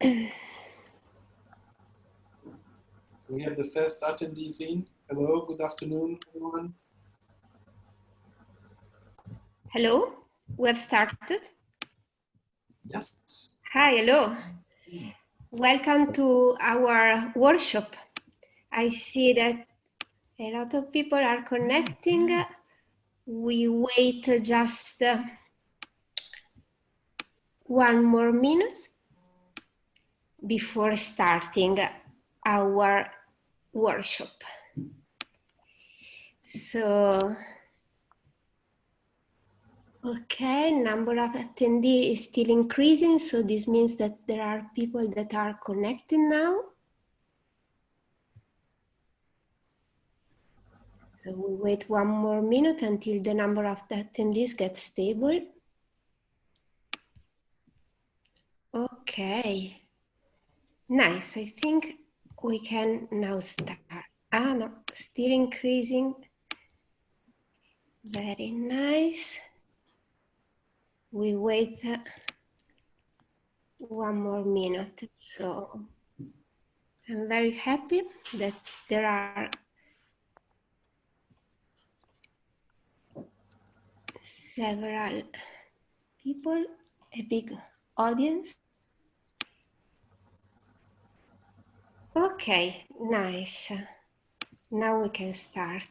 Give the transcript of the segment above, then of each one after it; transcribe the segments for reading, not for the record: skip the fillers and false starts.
We have the first attendees in. Hello, good afternoon, everyone. Hello, we have started. Yes. Hi, hello. Welcome to our workshop. I see that a lot of people are connecting. We wait just 1 more minute before starting our workshop. So, okay, number of attendees is still increasing, so this means that there are people that are connecting now. So we wait 1 more minute until the number of the attendees gets stable. Okay, nice. I think we can now start. Ah, no, still increasing. Very nice. We wait 1 more minute. So I'm very happy that there are several people, a big audience. Okay, nice. Now we can start.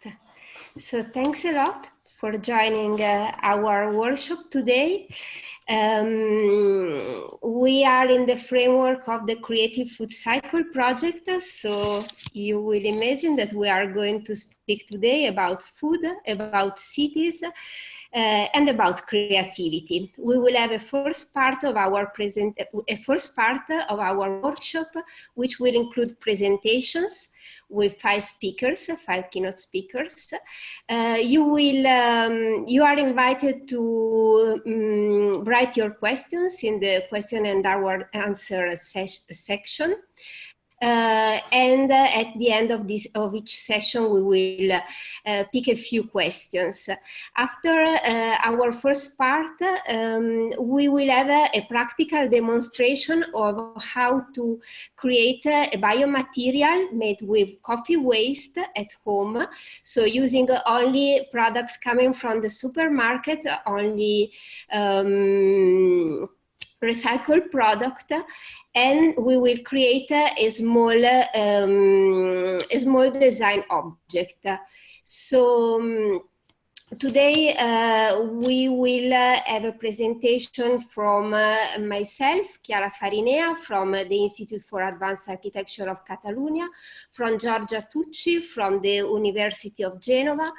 So thanks a lot for joining our workshop today. We are in the framework of the Creative Food Cycle project. So you will imagine that we are going to speak today about food, about cities, and about creativity. We will have a first part of our workshop, which will include presentations with 5 speakers, 5 keynote speakers. You are invited to write your questions in the question and answer section. And at the end of each session, we will pick a few questions. After our first part, we will have a practical demonstration of how to create a biomaterial made with coffee waste at home. So using only products coming from the supermarket, only recycled product, and we will create a small design object. So today we will have a presentation from myself, Chiara Farinea, from the Institute for Advanced Architecture of Catalonia, from Giorgia Tucci, from the University of Genova,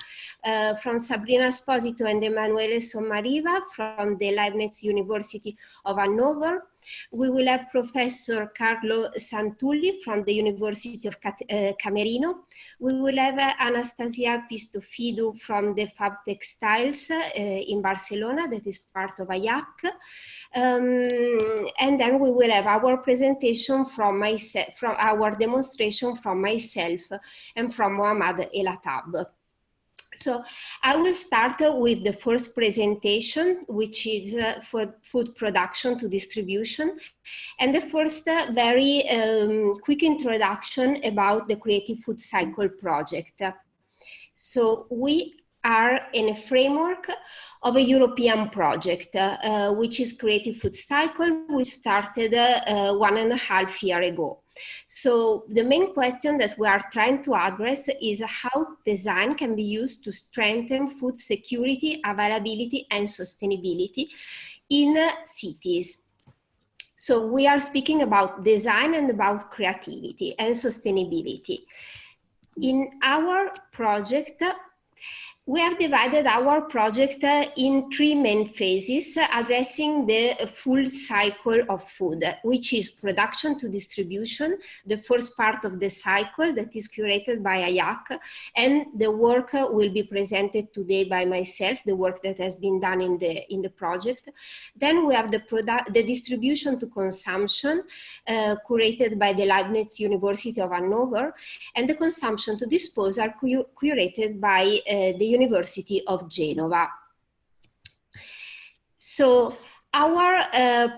from Sabrina Esposito and Emanuele Sommariva, from the Leibniz University of Hannover. We will have Professor Carlo Santulli from the University of Camerino. We will have Anastasia Pistofidou from the Fab Textiles in Barcelona, that is part of IAAC. And then we will have our presentation from myself, from our demonstration from myself and from Mohammad Elatab. So I will start with the first presentation, which is for food production to distribution, and the first very quick introduction about the Creative Food Cycle project. So we are in a framework of a European project, which is Creative Food Cycle, which started 1.5 years ago. So the main question that we are trying to address is how design can be used to strengthen food security, availability, and sustainability in cities. So we are speaking about design and about creativity and sustainability. In our project, we have divided our project in 3 main phases, addressing the full cycle of food, which is production to distribution, the first part of the cycle that is curated by IAAC, and the work will be presented today by myself, the work that has been done in the project. Then we have the distribution to consumption, curated by the Leibniz University of Hannover, and the consumption to disposal curated by the University of Genova. So Our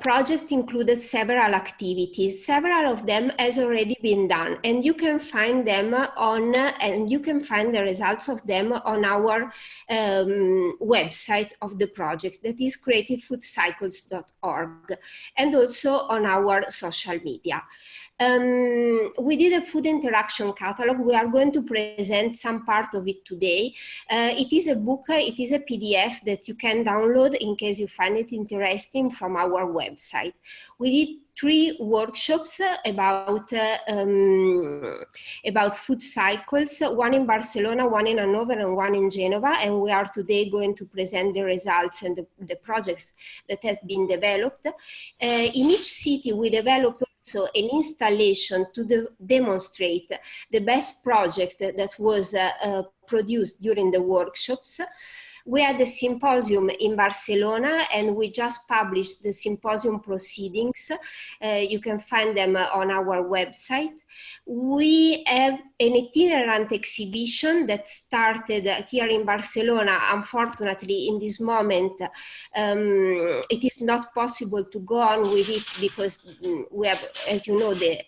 project included several activities. Several of them has already been done, and you can find them and you can find the results of them on our website of the project, that is creativefoodcycles.org, and also on our social media. We did a food interaction catalog. We are going to present some part of it today. It is a book, it is a PDF that you can download in case you find it interesting from our website. We did 3 workshops about food cycles, one in Barcelona, one in Hanover, and one in Genova, and we are today going to present the results and the projects that have been developed. In each city we developed also an installation to demonstrate the best project that was produced during the workshops. We had a symposium in Barcelona, and we just published the symposium proceedings. You can find them on our website. We have an itinerant exhibition that started here in Barcelona. Unfortunately, in this moment, it is not possible to go on with it because we have, as you know, the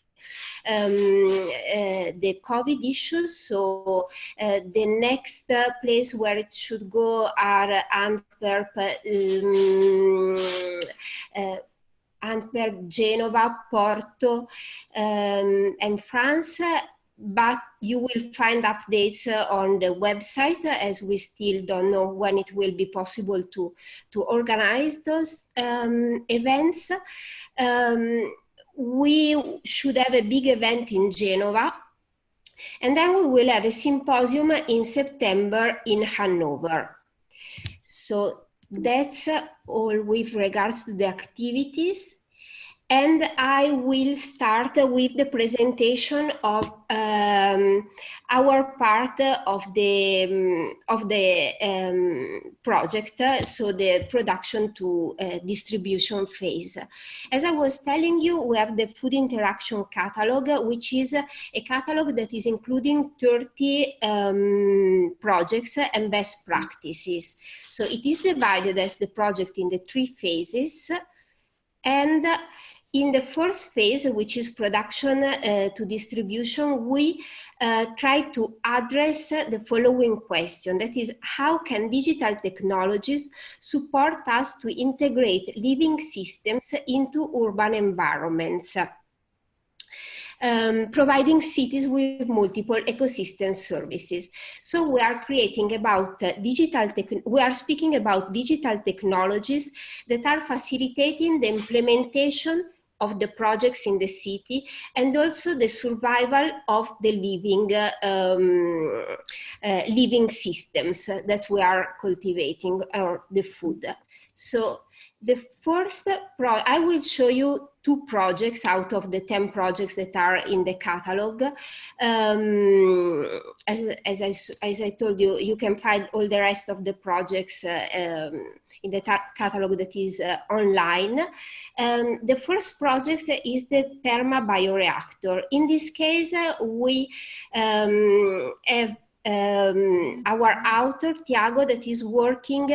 COVID issues. So the next place where it should go are Antwerp, Genova, Porto, and France. But you will find updates on the website, as we still don't know when it will be possible to organize those events. We should have a big event in Genova, and then we will have a symposium in September in Hanover. So that's all with regards to the activities. And I will start with the presentation of our part of the project, so the production to distribution phase. As I was telling you, we have the food interaction catalog, which is a catalog that is including 30 projects and best practices. So it is divided as the project in the 3 phases. And in the first phase, which is production to distribution, we try to address the following question. That is, how can digital technologies support us to integrate living systems into urban environments, providing cities with multiple ecosystem services. So we are creating about we are speaking about digital technologies that are facilitating the implementation of the projects in the city, and also the survival of the living systems that we are cultivating, or the food. So the first, I will show you 2 projects out of the 10 projects that are in the catalog. As I told you, you can find all the rest of the projects in the catalog that is online. The first project is the Perma Bioreactor. In this case, we have our author, Tiago, that is working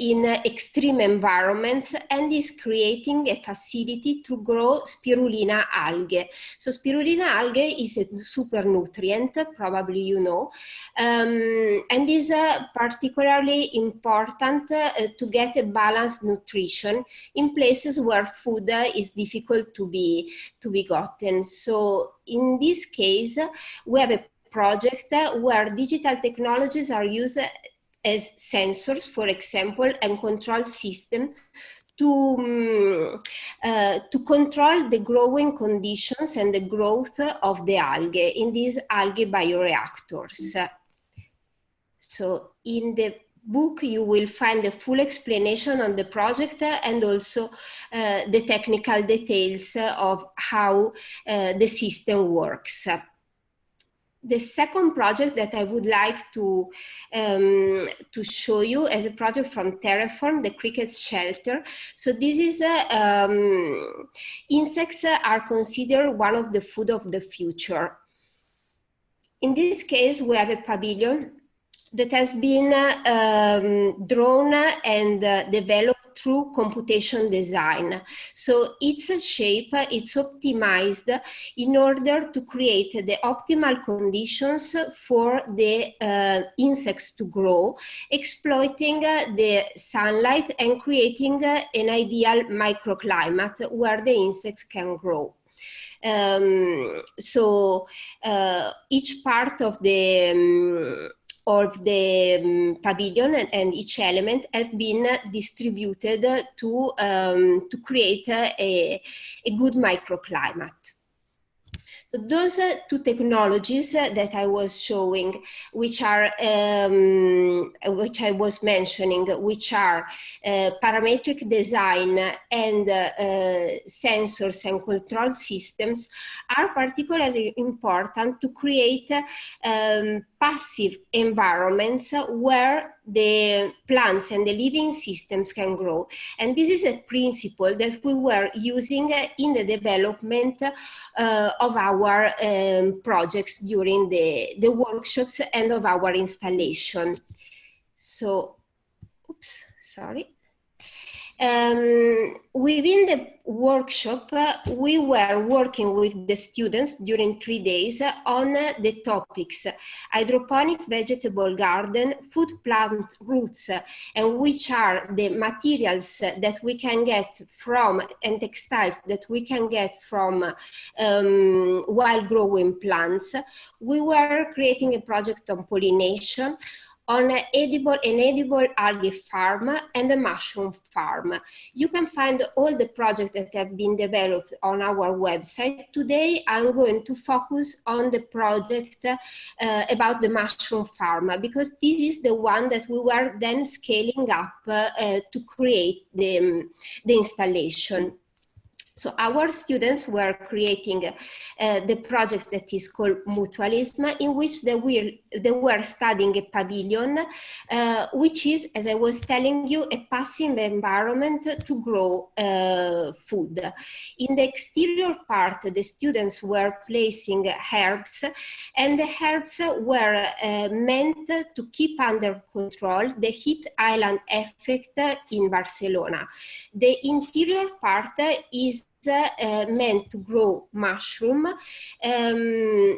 in extreme environments, and is creating a facility to grow spirulina algae. So spirulina algae is a super nutrient, probably you know, and is particularly important to get a balanced nutrition in places where food is difficult to be gotten. So in this case, we have a project where digital technologies are used as sensors, for example, and control system to control the growing conditions and the growth of the algae in these algae bioreactors. So in the book, you will find the full explanation on the project and also the technical details of how the system works. The second project that I would like to show you as a project from Terraform, the cricket shelter. So this is, insects are considered one of the food of the future. In this case, we have a pavilion that has been drawn and developed through computation design. So its shape, it's optimized in order to create the optimal conditions for the insects to grow, exploiting the sunlight and creating an ideal microclimate where the insects can grow. Each part of the pavilion and each element have been distributed to create a good microclimate. Those two technologies that I was showing, which I was mentioning, which are parametric design and sensors and control systems, are particularly important to create passive environments where the plants and the living systems can grow. And this is a principle that we were using in the development of our projects during the workshops and of our installation. So, oops, sorry. Within the workshop, we were working with the students during 3 days on the topics hydroponic vegetable garden, food plant roots, and which are the materials that we can get from, and textiles that we can get from wild growing plants. We were creating a project on pollination, on an edible algae farm and a mushroom farm. You can find all the projects that have been developed on our website. Today, I'm going to focus on the project about the mushroom farm, because this is the one that we were then scaling up to create the installation. So our students were creating the project that is called Mutualism, in which they were studying a pavilion, which is, as I was telling you, a passive environment to grow food. In the exterior part, the students were placing herbs, and the herbs were meant to keep under control the heat island effect in Barcelona. The interior part is meant to grow mushroom,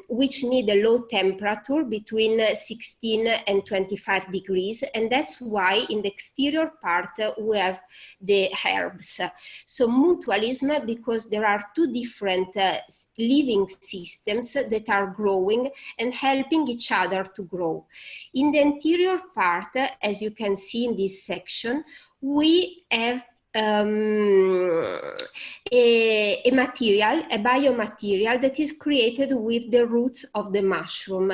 which need a low temperature between 16 and 25 degrees. And that's why in the exterior part we have the herbs. So mutualism, because there are two different living systems that are growing and helping each other to grow. In the interior part, as you can see in this section, we have a biomaterial that is created with the roots of the mushroom,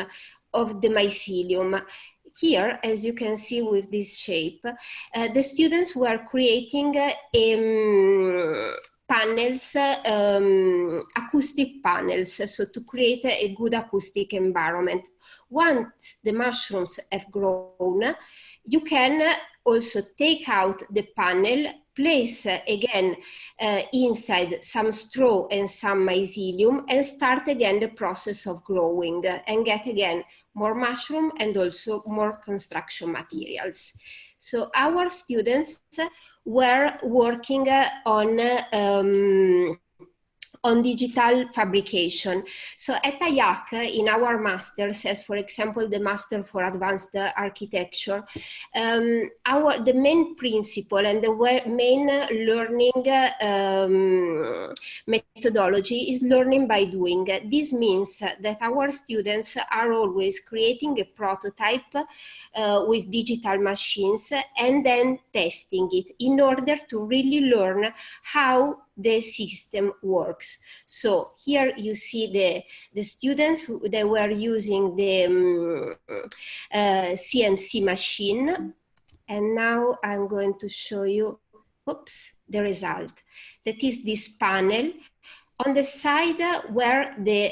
of the mycelium. Here, as you can see with this shape, the students were creating panels, acoustic panels, so to create a good acoustic environment. Once the mushrooms have grown, you can also take out the panel, place again inside some straw and some mycelium, and start again the process of growing and get again more mushroom and also more construction materials. So our students were working on digital fabrication. So at IAAC, in our masters, as for example, the Master for Advanced Architecture, the main principle and the main learning methodology is learning by doing. This means that our students are always creating a prototype with digital machines and then testing it in order to really learn how the system works. So here you see the students, they were using the CNC machine, and now I'm going to show you, oops, the result. That is this panel. On the side where the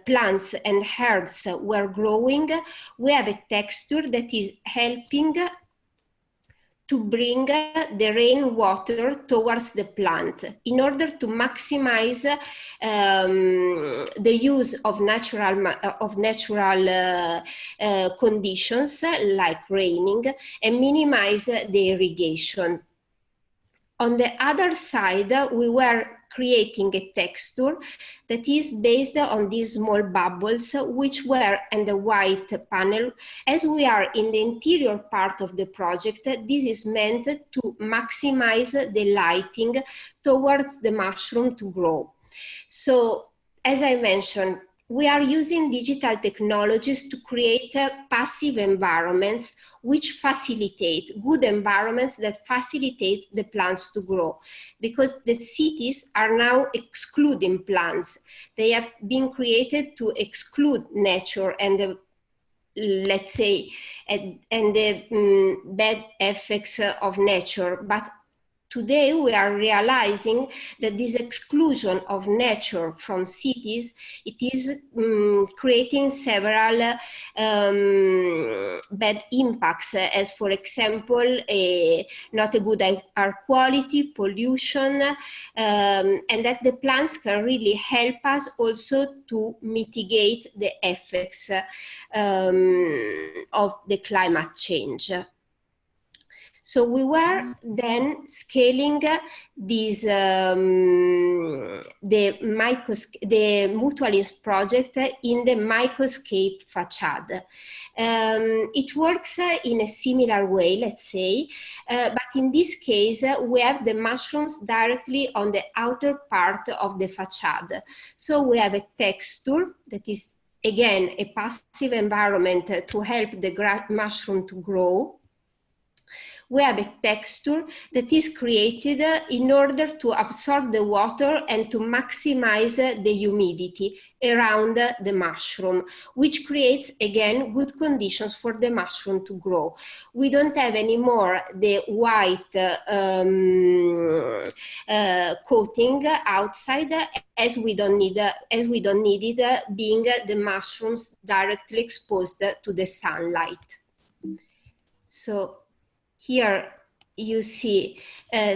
plants and herbs were growing, we have a texture that is helping to bring the rainwater towards the plant in order to maximize the use of natural conditions like raining and minimize the irrigation. On the other side, we were creating a texture that is based on these small bubbles, which were in the white panel. As we are in the interior part of the project, this is meant to maximize the lighting towards the mushroom to grow. So, as I mentioned, we are using digital technologies to create passive environments which facilitate good environments that facilitate the plants to grow, because the cities are now excluding plants. They have been created to exclude nature and the, let's say, and the bad effects of nature. But today we are realizing that this exclusion of nature from cities, it is creating several bad impacts, as for example, not a good air quality, pollution, and that the plants can really help us also to mitigate the effects of the climate change. So we were then scaling this, the Mutualism project in the microscape facade. It works in a similar way, let's say, but in this case, we have the mushrooms directly on the outer part of the facade. So we have a texture that is, again, a passive environment to help the mushroom to grow. We have a texture that is created in order to absorb the water and to maximize the humidity around the mushroom, which creates, again, good conditions for the mushroom to grow. We don't have anymore the white coating outside, as we don't need it, being the mushrooms directly exposed to the sunlight. So here you see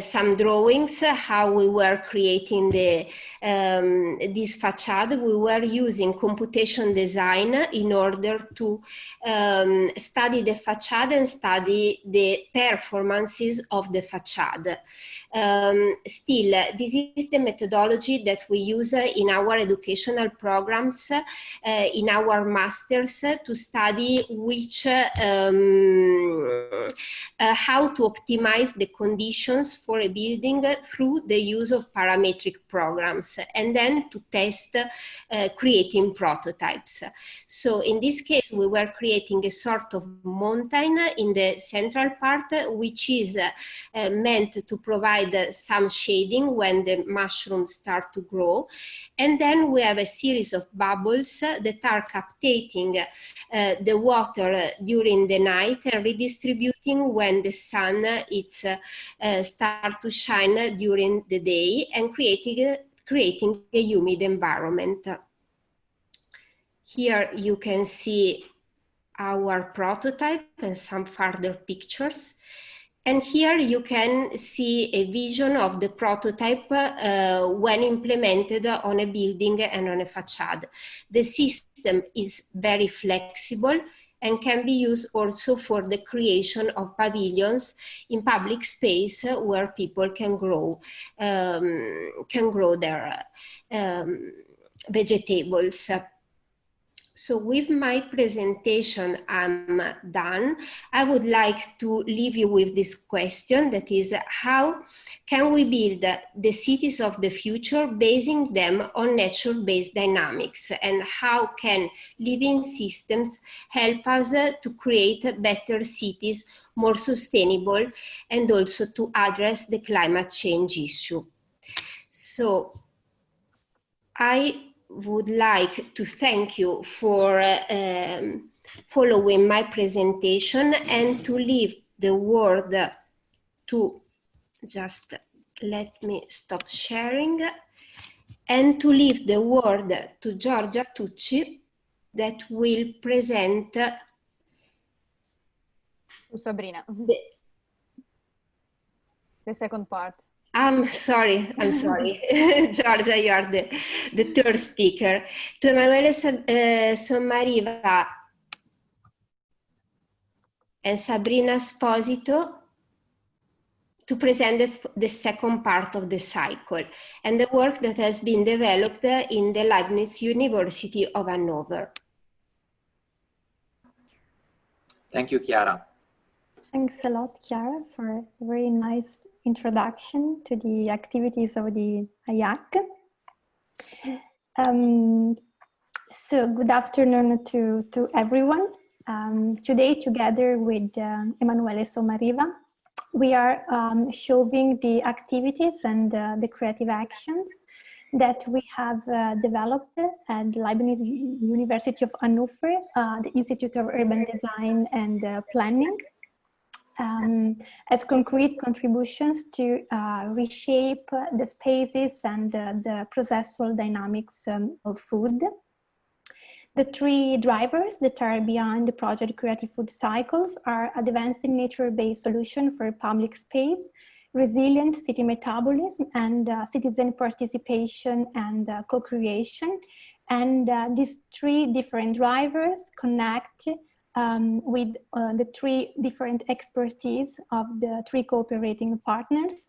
some drawings, how we were creating this facade. We were using computation design in order to study the facade and study the performances of the facade. Still, this is the methodology that we use in our educational programs, in our masters, to study which, how to optimize the conditions for a building through the use of parametric programs, and then to test creating prototypes. So in this case, we were creating a sort of mountain in the central part, which is meant to provide some shading when the mushrooms start to grow. And then we have a series of bubbles that are captating the water during the night and redistributing when the sun start to shine during the day, and creating a humid environment. Here you can see our prototype and some further pictures. And here you can see a vision of the prototype when implemented on a building and on a facade. The system is very flexible and can be used also for the creation of pavilions in public space where people can grow their vegetables. So with my presentation, I'm done. I would like to leave you with this question, that is, how can we build the cities of the future basing them on nature-based dynamics? And how can living systems help us to create better cities, more sustainable, and also to address the climate change issue? So I would like to thank you for following my presentation, and to leave the word to, just let me stop sharing, and to leave the word to Giorgia Tucci, that will present Sabrina. the second part. I'm sorry. Georgia, you are the third speaker. To Emanuele Sommariva and Sabrina Esposito to present the second part of the cycle and the work that has been developed in the Leibniz University of Hanover. Thank you, Chiara. Thanks a lot, Chiara, for a very nice introduction to the activities of the IAAC. So good afternoon to everyone. Today, together with Emanuele Sommariva, we are showing the activities and the creative actions that we have developed at Leibniz University of Hanover, the Institute of Urban Design and Planning, as concrete contributions to reshape the spaces and the processual dynamics of food. The three drivers that are behind the project Creative Food Cycles are advancing nature-based solution for public space, resilient city metabolism, and citizen participation and co-creation. And these three different drivers connect with the three different expertise of the three cooperating partners,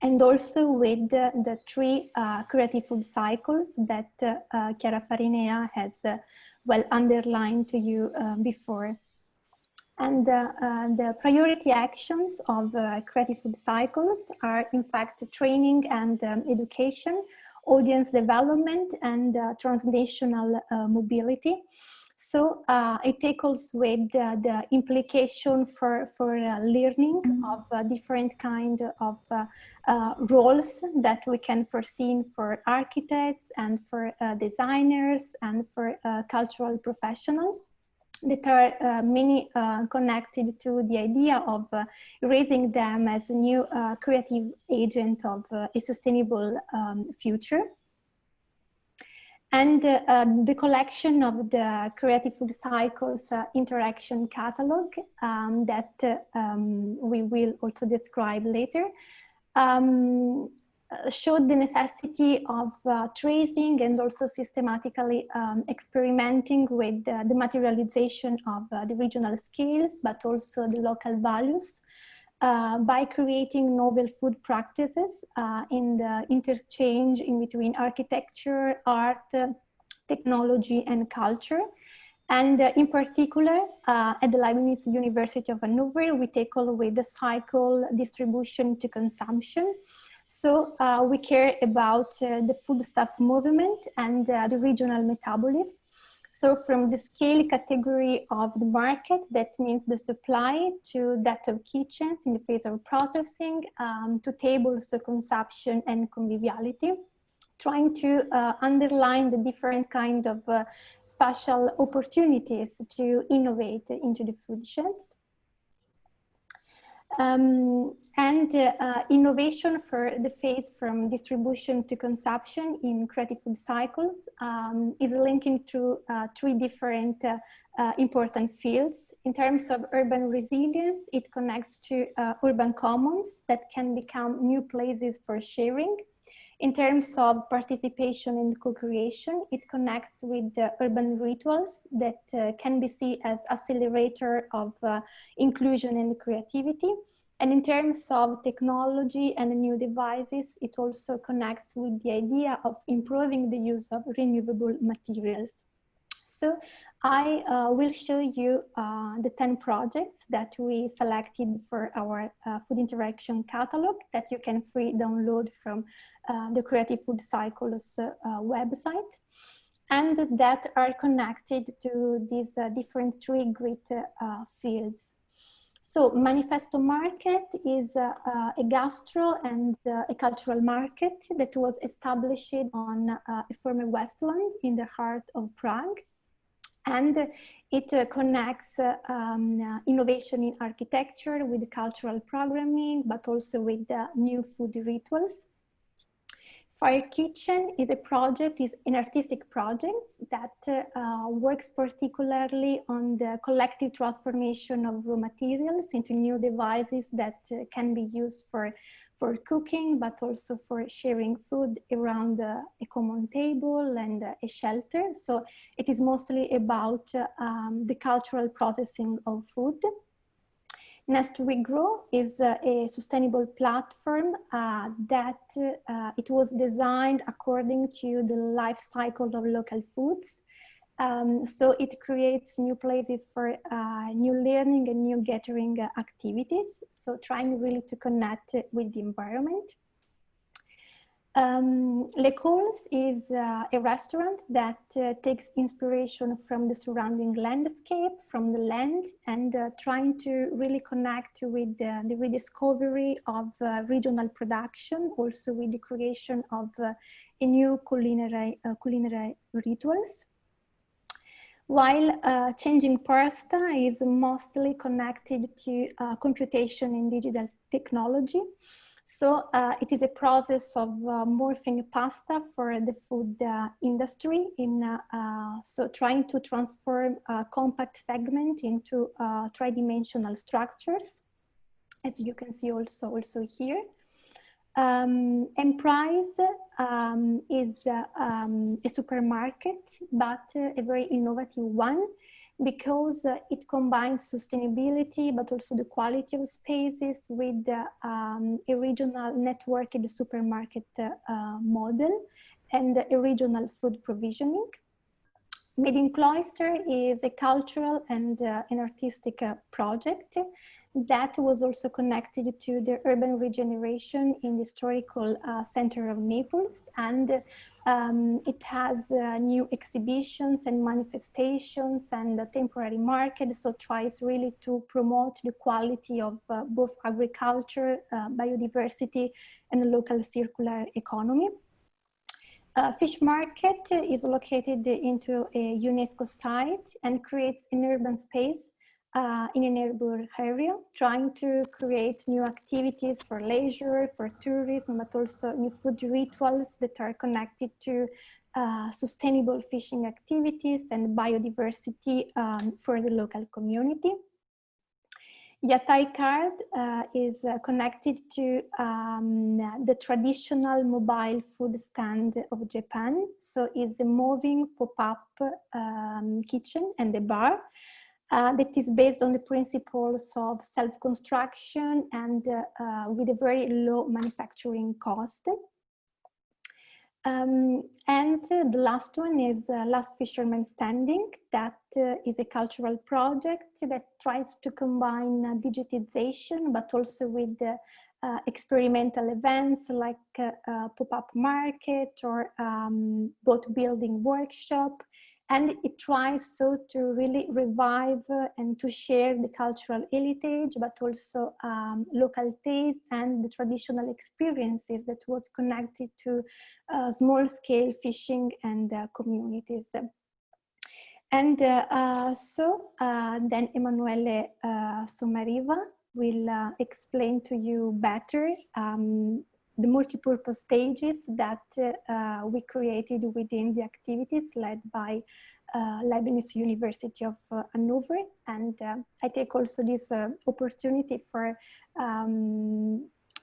and also with the three creative food cycles that Chiara Farinea has well underlined to you before. And the priority actions of creative food cycles are in fact training and education, audience development, and transnational mobility. So it tackles with the implication for learning of different kind of roles that we can foresee for architects and for designers and for cultural professionals that are many connected to the idea of raising them as a new creative agent of a sustainable future. And the collection of the Creative Food Cycles interaction catalog that we will also describe later showed the necessity of tracing and also systematically experimenting with the materialization of the regional scales, but also the local values, by creating novel food practices in the interchange in between architecture, art, technology, and culture. And in particular, at the Leibniz University of Hanover, we tackle with the cycle distribution to consumption. So we care about the foodstuff movement and the regional metabolism. So from the scale category of the market, that means the supply, to that of kitchens in the phase of processing, to tables, to consumption and conviviality, trying to underline the different kind of spatial opportunities to innovate into the food sheds. Innovation for the phase from distribution to consumption in creative food cycles is linking through three different important fields. In terms of urban resilience, it connects to urban commons that can become new places for sharing. In terms of participation and co-creation, it connects with the urban rituals that can be seen as accelerator of inclusion and creativity. And in terms of technology and new devices, it also connects with the idea of improving the use of renewable materials. So I will show you the 10 projects that we selected for our food interaction catalog that you can free download from the Creative Food Cycles website, and that are connected to these different three great fields. So Manifesto Market is a gastro and a cultural market that was established on a former Westland in the heart of Prague. And it connects innovation in architecture with cultural programming, but also with new food rituals. Fire Kitchen is an artistic project that works particularly on the collective transformation of raw materials into new devices that can be used for cooking, but also for sharing food around a common table and a shelter. So it is mostly about the cultural processing of food. Nest We Grow is a sustainable platform that it was designed according to the life cycle of local foods. So it creates new places for new learning and new gathering activities. So trying really to connect with the environment. Les Cols is a restaurant that takes inspiration from the surrounding landscape, from the land, and trying to really connect with the rediscovery of regional production, also with the creation of a new culinary rituals. While Changing Pasta is mostly connected to computation and digital technology. So it is a process of morphing pasta for the food industry so trying to transform a compact segment into three-dimensional structures, as you can see also here. Emprise is a supermarket, but a very innovative one, because it combines sustainability, but also the quality of spaces with a regional networked supermarket model and a regional food provisioning. Made in Cloister is a cultural and an artistic project that was also connected to the urban regeneration in the historical center of Naples, and it has new exhibitions and manifestations and a temporary market, so tries really to promote the quality of both agriculture, biodiversity, and the local circular economy. Fish Market is located into a UNESCO site and creates an urban space in a neighborhood area, trying to create new activities for leisure, for tourism, but also new food rituals that are connected to sustainable fishing activities and biodiversity for the local community. Yatai Card is connected to the traditional mobile food stand of Japan. So it's a moving pop-up kitchen and a bar that is based on the principles of self-construction and with a very low manufacturing cost. And the last one is Last Fisherman Standing. That is a cultural project that tries to combine digitization, but also with experimental events like pop-up market or boat building workshop. And it tries so to really revive and to share the cultural heritage, but also local taste and the traditional experiences that was connected to small-scale fishing and communities. And then Emanuele Sommariva will explain to you better the multi-purpose stages that we created within the activities led by Leibniz University of Hanover. And I take also this opportunity for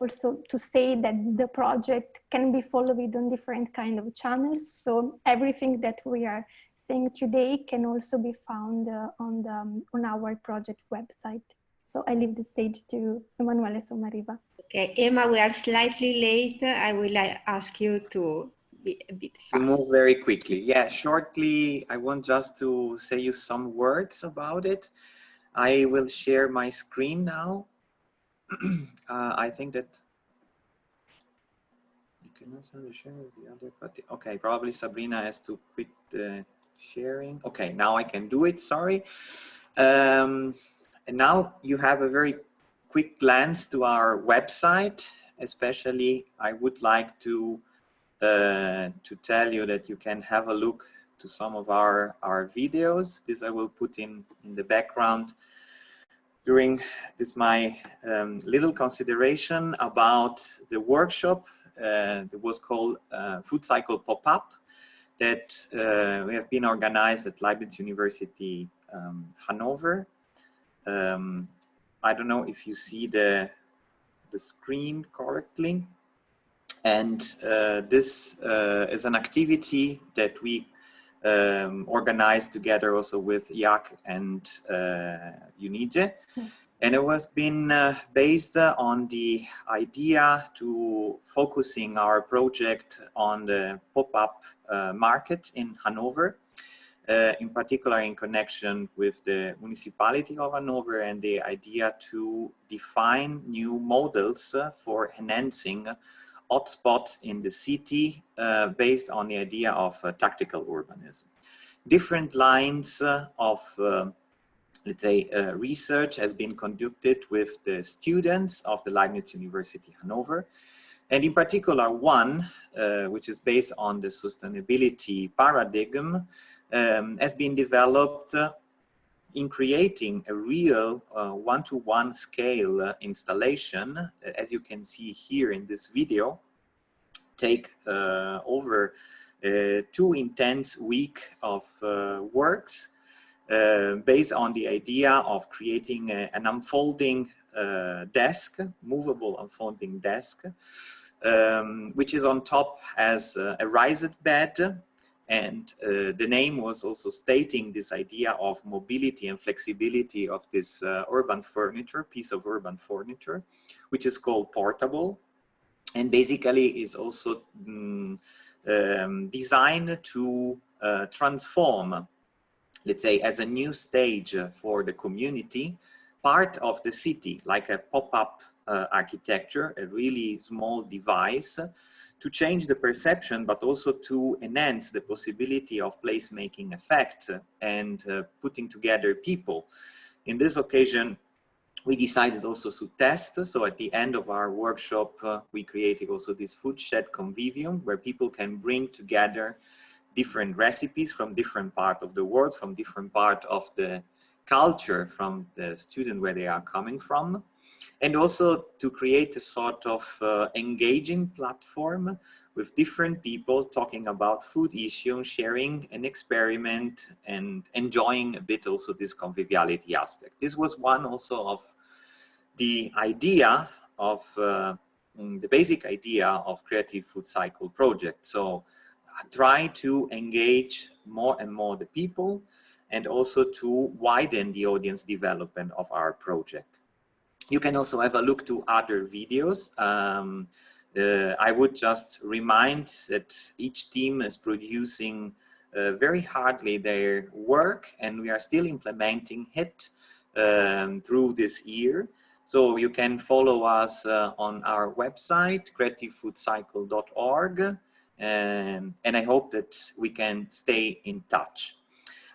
also to say that the project can be followed on different kind of channels. So everything that we are saying today can also be found on our project website. So I leave the stage to Emanuele Sommariva. Okay, Emma, we are slightly late. I will ask you to be a bit fast. To move very quickly. Yeah, shortly, I want just to say you some words about it. I will share my screen now. I think that you can also share with the other party. Okay, probably Sabrina has to quit the sharing. Okay, now I can do it, sorry. And now you have a very quick glance to our website. Especially, I would like to tell you that you can have a look to some of our videos. This I will put in the background during this my little consideration about the workshop it was called Food Cycle Pop-Up, that we have been organized at Leibniz University Hanover. I don't know if you see the screen correctly. And this is an activity that we organized together also with IAAC and UNIGE. And it was been based on the idea to focusing our project on the pop-up market in Hanover, in particular in connection with the municipality of Hanover, and the idea to define new models for enhancing hotspots in the city based on the idea of tactical urbanism. Different lines of let's say, research has been conducted with the students of the Leibniz University Hanover. And in particular, one, which is based on the sustainability paradigm, has been developed in creating a real one-to-one scale installation, as you can see here in this video, take over 2 intense weeks of works, based on the idea of creating an unfolding desk, movable unfolding desk, which is on top as a raised bed. And the name was also stating this idea of mobility and flexibility of this urban furniture, piece of urban furniture, which is called portable. And basically is also designed to transform, let's say, as a new stage for the community, part of the city, like a pop-up architecture, a really small device to change the perception, but also to enhance the possibility of place-making effect and putting together people. In this occasion, we decided also to test. So at the end of our workshop, we created also this food shed convivium where people can bring together different recipes from different parts of the world, from different part of the culture, from the student where they are coming from. And also to create a sort of engaging platform with different people talking about food issues, sharing an experiment and enjoying a bit also this conviviality aspect. This was one also of the idea of, the basic idea of Creative Food Cycle project. So try to engage more and more the people and also to widen the audience development of our project. You can also have a look to other videos. I would just remind that each team is producing very hardly their work, and we are still implementing it through this year. So you can follow us on our website, creativefoodcycle.org, and I hope that we can stay in touch.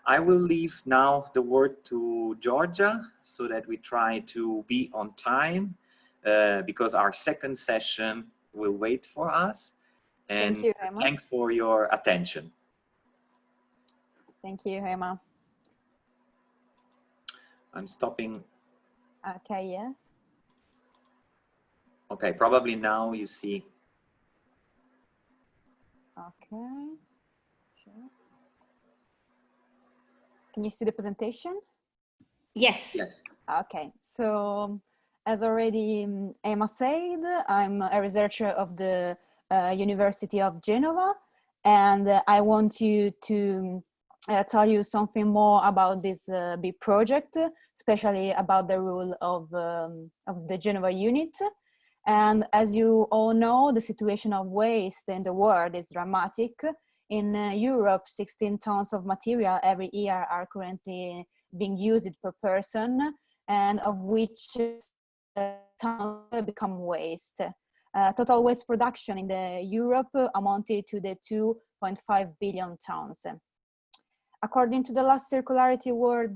I will leave now the word to Georgia so that we try to be on time because our second session will wait for us. And thank you, Emma. Thanks for your attention. Thank you, Emma. I'm stopping. Okay, yes. Okay, probably now you see. Okay, sure. Can you see the presentation? Yes. Yes. Okay, so as already Emma said, I'm a researcher of the University of Genova, and I want you to tell you something more about this big project, especially about the role of the Genova unit. And as you all know, the situation of waste in the world is dramatic. In Europe, 16 tons of material every year are currently being used per person, and of which tons become waste. Total waste production in Europe amounted to the 2.5 billion tons. According to the last Circularity World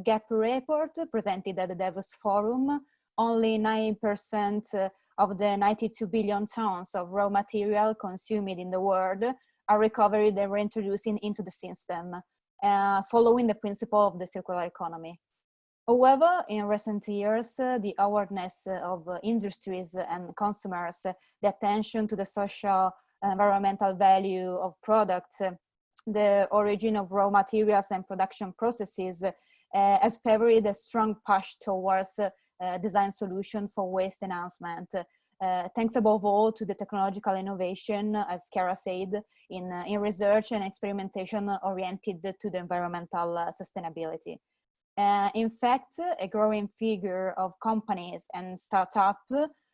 Gap report presented at the Davos Forum, only 9% of the 92 billion tons of raw material consumed in the world are recovered and reintroduced into the system, following the principle of the circular economy. However, in recent years, the awareness of industries and consumers, the attention to the social and environmental value of products, the origin of raw materials and production processes has favored a strong push towards design solution for waste enhancement. Thanks above all to the technological innovation, as Chiara said, in research and experimentation oriented to the environmental sustainability. In fact, a growing figure of companies and startups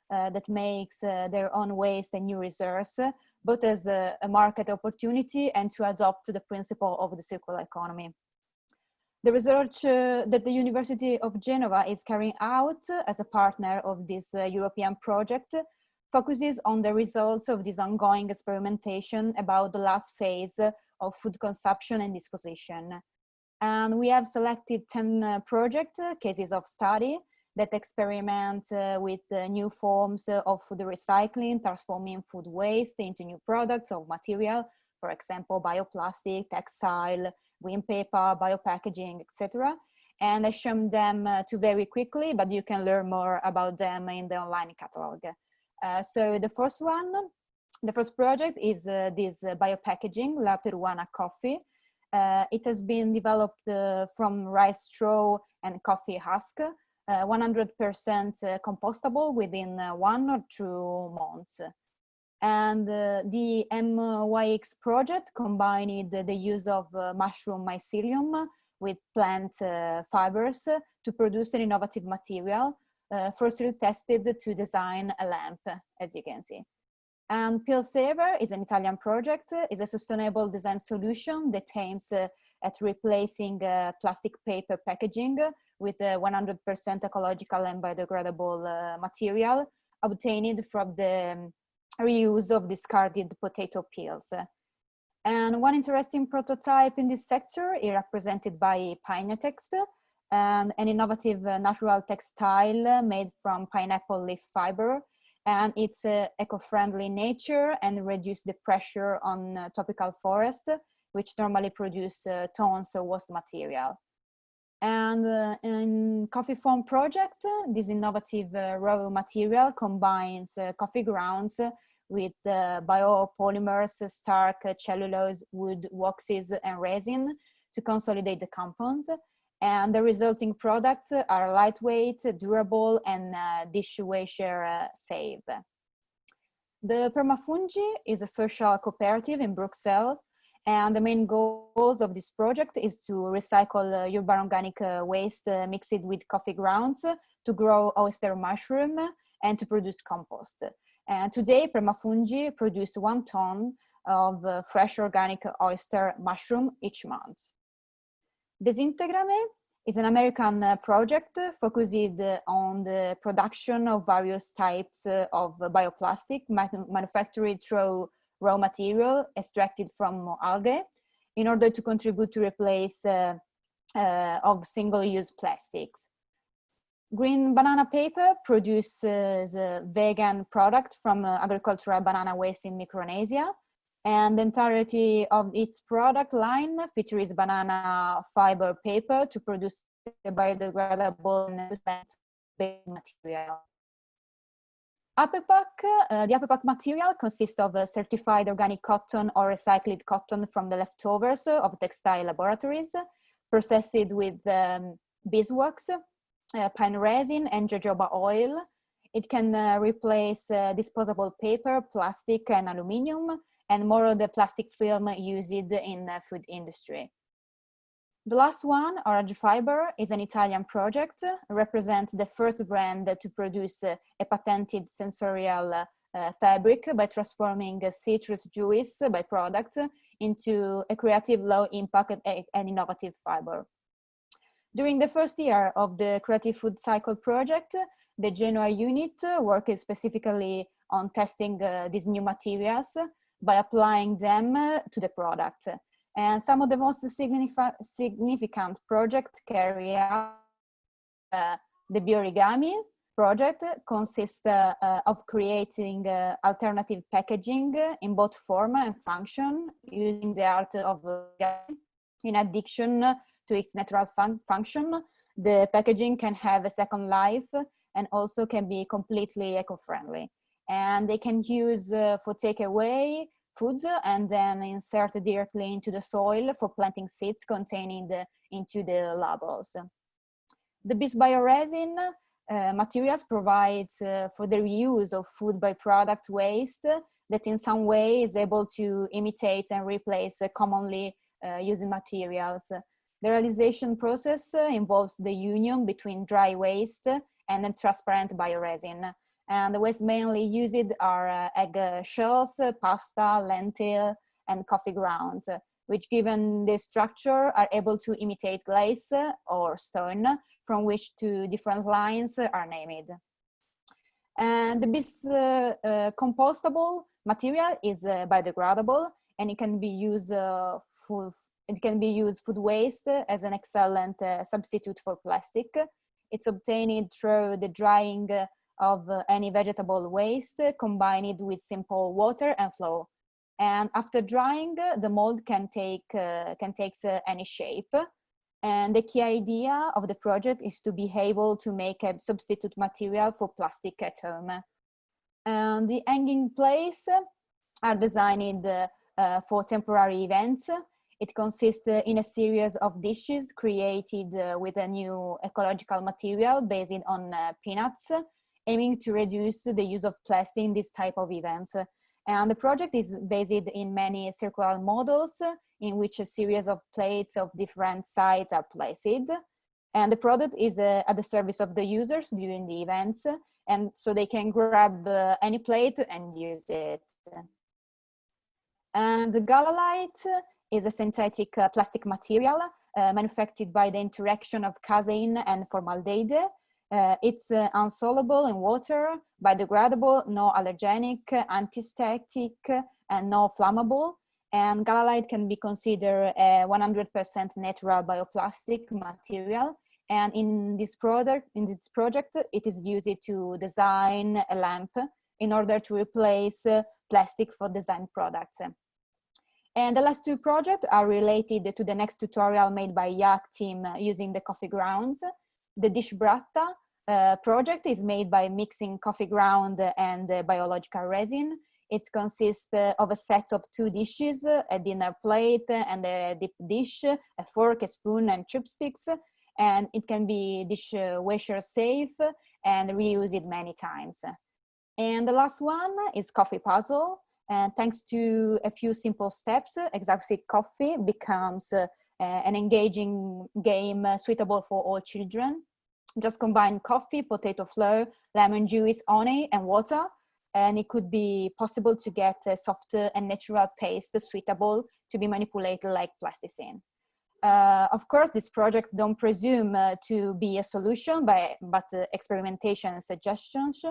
that makes their own waste a new resource, both as a market opportunity and to adopt the principle of the circular economy. The research that the University of Genova is carrying out as a partner of this European project focuses on the results of this ongoing experimentation about the last phase of food consumption and disposition. And we have selected 10 project cases of study that experiment with new forms of food recycling, transforming food waste into new products of material, for example, bioplastic, textile, green paper, biopackaging, etc. And I shown them to very quickly, but you can learn more about them in the online catalog. So the first project is this biopackaging, La Peruana coffee. It has been developed from rice straw and coffee husk, 100% compostable within 1 or 2 months. And the MUTUALISM project combined the use of mushroom mycelium with plant fibers to produce an innovative material, firstly tested to design a lamp, as you can see. And Peel Saver is an Italian project, is a sustainable design solution that aims at replacing plastic paper packaging with 100% ecological and biodegradable material obtained from the reuse of discarded potato peels. And one interesting prototype in this sector is represented by Pinetext, and an innovative natural textile made from pineapple leaf fiber, and it's eco-friendly nature and reduce the pressure on tropical forest, which normally produce tons of waste material. And in Coffee Foam project, this innovative raw material combines coffee grounds with biopolymers, starch, cellulose, wood, waxes, and resin to consolidate the compounds. And the resulting products are lightweight, durable, and dishwasher safe. The Permafungi is a social cooperative in Brussels, and the main goals of this project is to recycle urban organic waste mixed with coffee grounds to grow oyster mushroom and to produce compost. And today, Permafungi produce 1 ton of fresh organic oyster mushroom each month. Desintegrame is an American project focused on the production of various types of bioplastic manufactured through raw material extracted from algae in order to contribute to replace of single-use plastics. Green banana paper produces a vegan product from agricultural banana waste in Micronesia, and the entirety of its product line features banana fiber paper to produce a biodegradable and plant-based material. The APEPAC material consists of certified organic cotton or recycled cotton from the leftovers of textile laboratories, processed with beeswax, pine resin, and jojoba oil. It can replace disposable paper, plastic, and aluminum, and more of the plastic film used in the food industry. The last one, Orange Fiber, is an Italian project, represents the first brand to produce a patented sensorial fabric by transforming citrus juice byproduct into a creative, low-impact and innovative fiber. During the first year of the Creative Food Cycle project, the Genoa unit worked specifically on testing these new materials by applying them to the product. And some of the most significant projects carried out, the Biorigami project consists of creating alternative packaging in both form and function using the art of origami, in addition to its natural function, the packaging can have a second life and also can be completely eco-friendly. And they can use for takeaway food and then insert directly into the soil for planting seeds containing into the labels. The BIS bioresin materials provides for the reuse of food byproduct waste that in some way is able to imitate and replace commonly used materials. The realization process involves the union between dry waste and transparent bioresin. And the waste mainly used are egg shells, pasta, lentil, and coffee grounds, which given the structure are able to imitate glaze or stone, from which two different lines are named. And the BIS compostable material is biodegradable, and it can be used food waste as an excellent substitute for plastic. It's obtained through the drying of any vegetable waste combined with simple water and flow. And after drying, the mold can take any shape. And the key idea of the project is to be able to make a substitute material for plastic at home. And the hanging plates are designed for temporary events. It consists in a series of dishes created with a new ecological material based on peanuts, aiming to reduce the use of plastic in this type of events. And the project is based in many circular models in which a series of plates of different sizes are placed. And the product is at the service of the users during the events, and so they can grab any plate and use it. And the galalite is a synthetic plastic material manufactured by the interaction of casein and formaldehyde. It's insoluble in water, biodegradable, no allergenic, antistatic, and no flammable. And galalite can be considered a 100% natural bioplastic material. And in this project, it is used to design a lamp in order to replace plastic for design products. And the last two projects are related to the next tutorial made by IAAC team using the coffee grounds. The dish bratta project is made by mixing coffee ground and biological resin. It consists of a set of two dishes, a dinner plate and a dip dish, a fork, a spoon, and chopsticks. And it can be dishwasher safe and reused many times. And the last one is coffee puzzle. And thanks to a few simple steps, Exotic Coffee becomes an engaging game suitable for all children. Just combine coffee, potato flour, lemon juice, honey, and water, and it could be possible to get a soft and natural paste suitable to be manipulated like plasticine. Of course, this project don't presume to be a solution, but experimentation and suggestions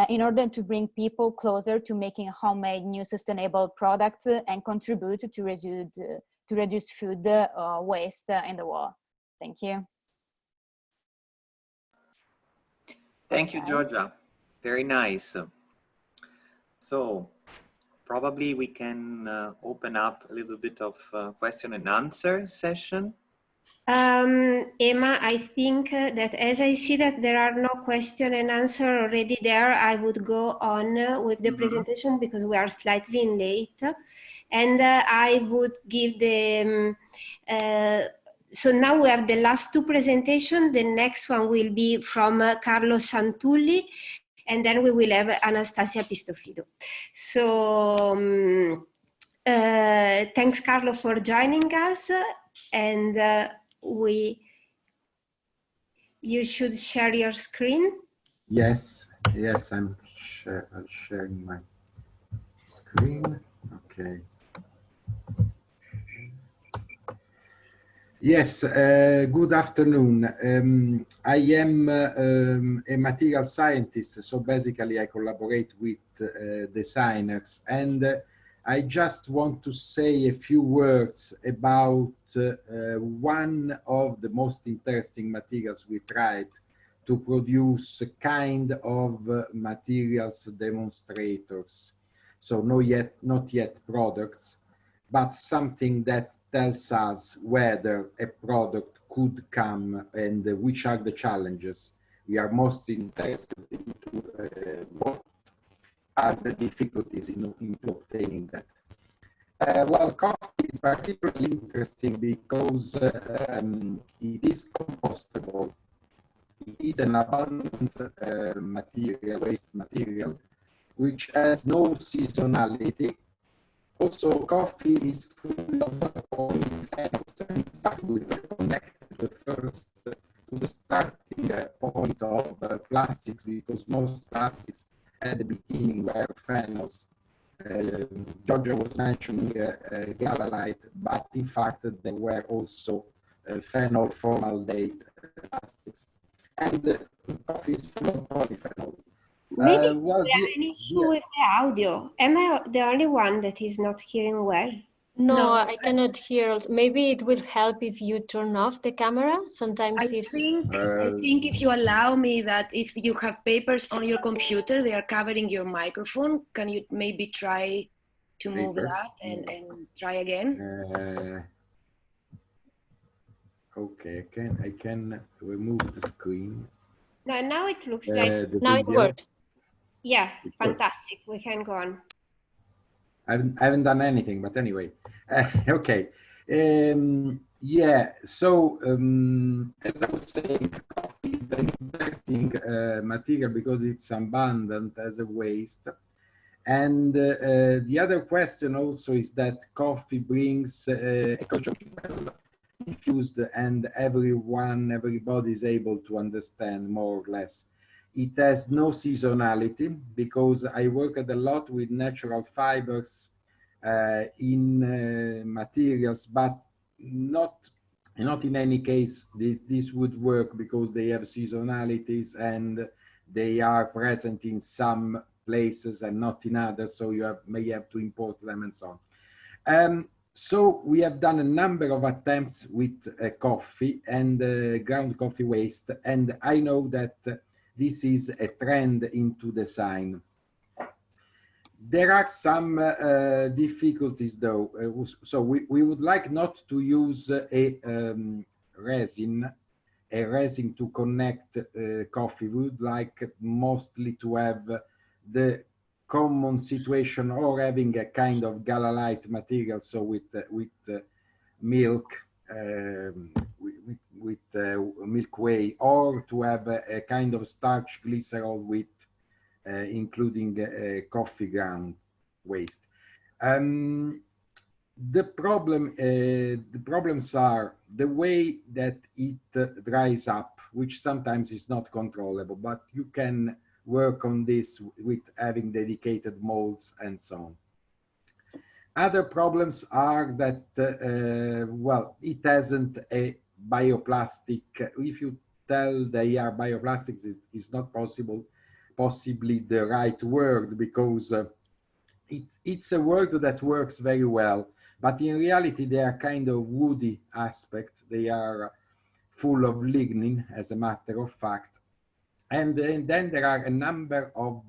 in order to bring people closer to making homemade new sustainable products and contribute to reduce food waste in the world. Thank you. Thank you, Giorgia. Very nice. So probably we can open up a little bit of question and answer session. Emma, I think that as I see that there are no question and answer already there, I would go on with the presentation because we are slightly late. And I would give the, so now we have the last two presentations. The next one will be from Carlo Santulli, and then we will have Anastasia Pistofido. So thanks, Carlo, for joining us. And you should share your screen. Yes, I'm sharing my screen. Okay. Yes, good afternoon. I am a material scientist, so basically I collaborate with designers, and I just want to say a few words about one of the most interesting materials we tried to produce, a kind of materials demonstrators. So not yet products, but something that tells us whether a product could come and which are the challenges we are most interested in, what are the difficulties in obtaining that. Well, coffee is particularly interesting because it is compostable. It is an abundant material, waste material, which has no seasonality. Also, coffee is full of polyphenols. In fact, we were connected first to the starting point of plastics, because most plastics at the beginning were phenols. Giorgio was mentioning galalite, but in fact there were also phenol formaldehyde plastics. And coffee is full of polyphenol. Maybe Well, there an issue with the audio. Am I the only one that is not hearing well? No, I cannot hear. Maybe it will help if you turn off the camera. Sometimes I think if you allow me that if you have papers on your computer, they are covering your microphone. Can you maybe try to move that and try again? Okay, I can remove the screen. No, now it looks like now it works. Yeah, fantastic. We can go on. I haven't done anything, but anyway, okay. Yeah, so as I was saying, coffee is an interesting material because it's abundant as a waste. And the other question also is that coffee brings diffused and everybody is able to understand more or less. It has no seasonality because I worked a lot with natural fibers in materials, but not in any case this would work because they have seasonalities and they are present in some places and not in others, so you may have to import them and so on. So we have done a number of attempts with coffee and ground coffee waste, and I know that this is a trend into design. There are some difficulties though. So we would like not to use a resin to connect coffee. We would like mostly to have the common situation or having a kind of galalite material, so with milk, with milk whey, or to have a kind of starch glycerol with including coffee ground waste. The problems are the way that it dries up, which sometimes is not controllable, but you can work on this with having dedicated molds and so on. Other problems are that, well, it hasn't a bioplastic. If you tell they are bioplastics, it is not possibly the right word, because it's a word that works very well, but in reality they are kind of woody aspect. They are full of lignin, as a matter of fact. And then there are a number of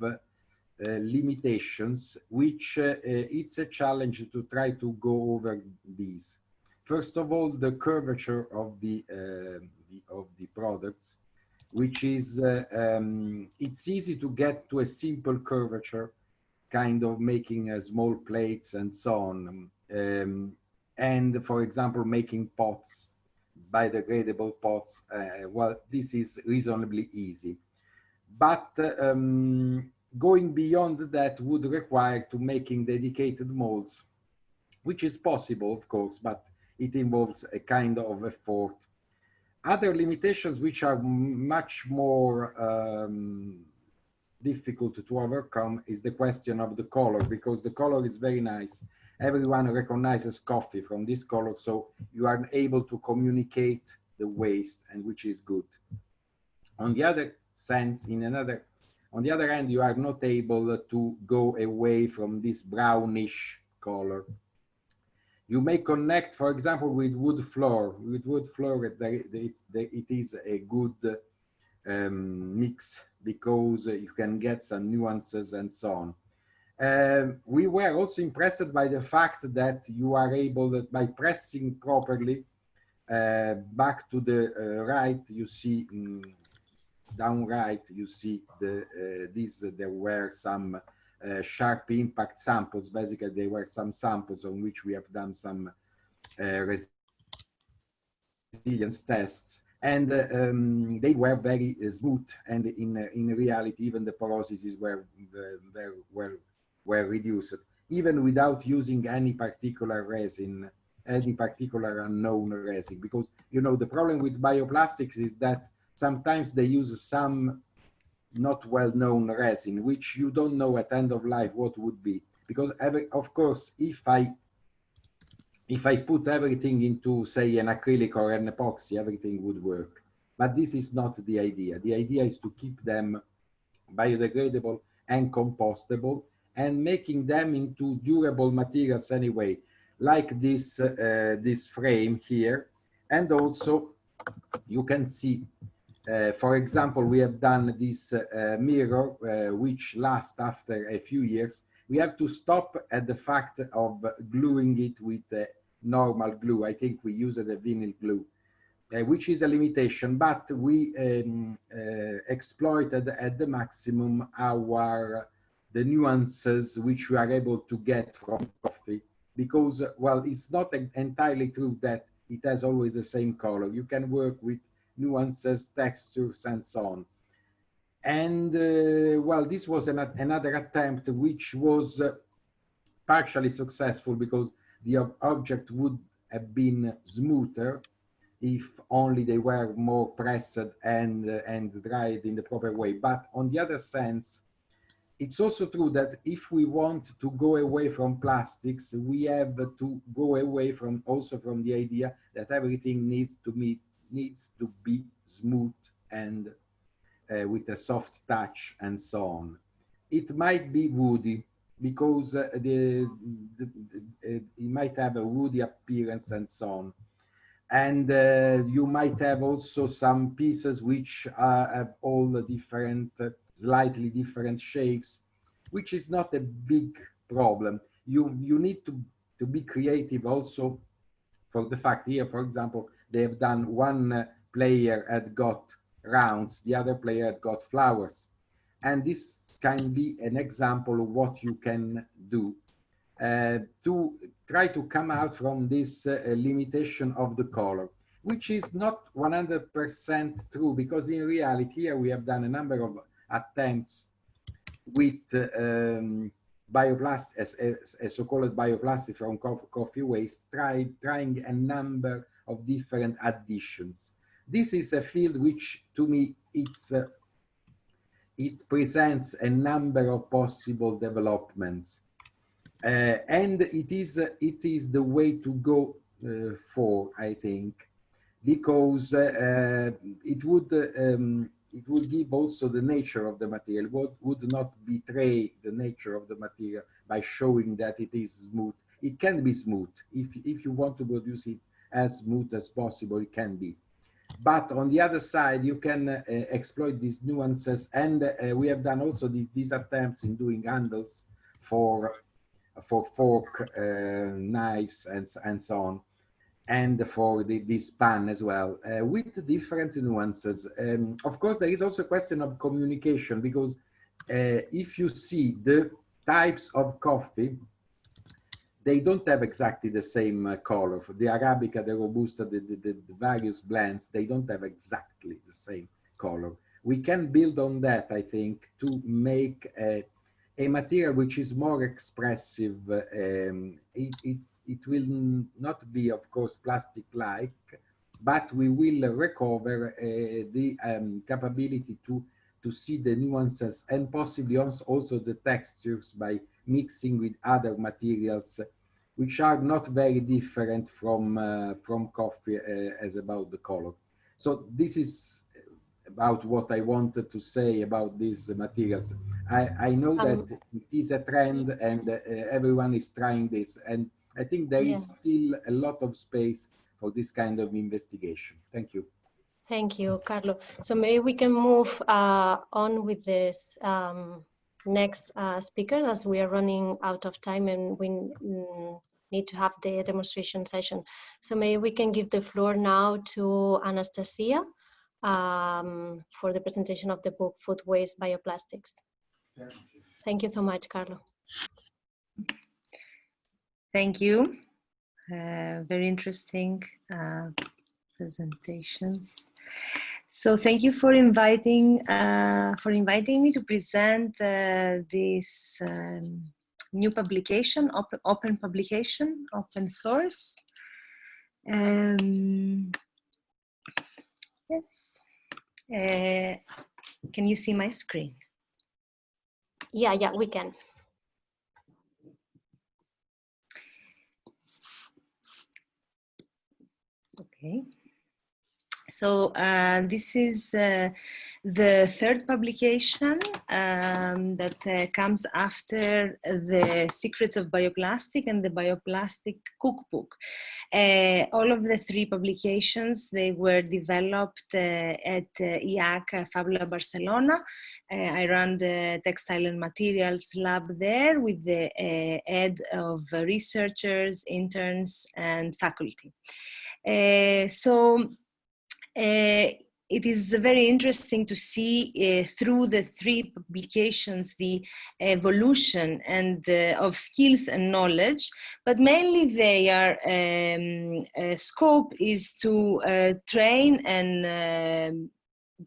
limitations, which it's a challenge to try to go over these. First of all, the curvature of the products, which is, it's easy to get to a simple curvature, kind of making small plates and so on. And for example, making pots, biodegradable pots, well, this is reasonably easy. But going beyond that would require to making dedicated molds, which is possible, of course, but it involves a kind of effort. Other limitations which are much more difficult to overcome is the question of the color, because the color is very nice. Everyone recognizes coffee from this color, so you are able to communicate the waste, and which is good. On the other sense, on the other hand, you are not able to go away from this brownish color. You may connect, for example, with wood floor. With wood floor, it is a good mix, because you can get some nuances and so on. We were also impressed by the fact that you are able, that by pressing properly back to the right, you see down right, you see there were some sharp impact samples. Basically, there were some samples on which we have done some resilience tests, and they were very smooth. And in reality, even the porosities were reduced, even without using any particular resin, any particular unknown resin. Because you know the problem with bioplastics is that sometimes they use some not well-known resin, which you don't know at end of life what would be. Because of course, if I put everything into, say, an acrylic or an epoxy, everything would work. But this is not the idea. The idea is to keep them biodegradable and compostable, and making them into durable materials anyway, like this this frame here. And also you can see, for example, we have done this mirror which lasts after a few years. We have to stop at the fact of gluing it with normal glue. I think we use a vinyl glue, which is a limitation, but we exploited at the maximum the nuances which we are able to get from coffee, because, well, it's not entirely true that it has always the same color. You can work with nuances, textures, and so on. And well, this was another attempt which was partially successful, because the object would have been smoother if only they were more pressed and dried in the proper way. But on the other sense, it's also true that if we want to go away from plastics, we have to go away also from the idea that everything needs to be smooth and with a soft touch and so on. It might be woody, because it might have a woody appearance and so on. And you might have also some pieces which have all the different, slightly different shapes, which is not a big problem. You need to be creative also, for the fact here, for example, they have done one player had got rounds, the other player had got flowers. And this can be an example of what you can do to try to come out from this limitation of the color, which is not 100% true, because in reality here we have done a number of attempts with bioplastic, a so-called bioplastic from coffee waste, trying a number of different additions. This is a field which, to me, it presents a number of possible developments. And it is the way to go for, I think, because it would give also the nature of the material. Would not betray the nature of the material by showing that it is smooth. It can be smooth. If you want to produce it as smooth as possible, it can be. But on the other side, you can exploit these nuances. And we have done also these attempts in doing handles for fork, knives, and so on, and for this pan as well, with different nuances. Of course, there is also a question of communication, because if you see the types of coffee, they don't have exactly the same color. For the Arabica, the Robusta, the various blends, they don't have exactly the same color. We can build on that, I think, to make a material which is more expressive. It will not be, of course, plastic-like, but we will recover the capability to see the nuances and possibly also the textures by mixing with other materials, which are not very different from coffee as about the color. So this is about what I wanted to say about these materials. I know that it is a trend, and everyone is trying this, and I think there is still a lot of space for this kind of investigation. Thank you. Thank you, Carlo. So maybe we can move on with this next speaker, as we are running out of time and we need to have the demonstration session. So maybe we can give the floor now to Anastasia for the presentation of the book, Food Waste, Bioplastics. Thank you so much, Carlo. Thank you. Very interesting presentations. So thank you for inviting me to present this new publication, open publication, open source. Yes. Can you see my screen? Yeah, we can. Okay. So this is the third publication that comes after the Secrets of Bioplastic and the Bioplastic Cookbook. All of the three publications, they were developed at IAAC Fab Lab Barcelona. I run the Textile and Materials Lab there with the aid of researchers, interns, and faculty. It is very interesting to see through the three publications the evolution and of skills and knowledge, but mainly their scope is to train and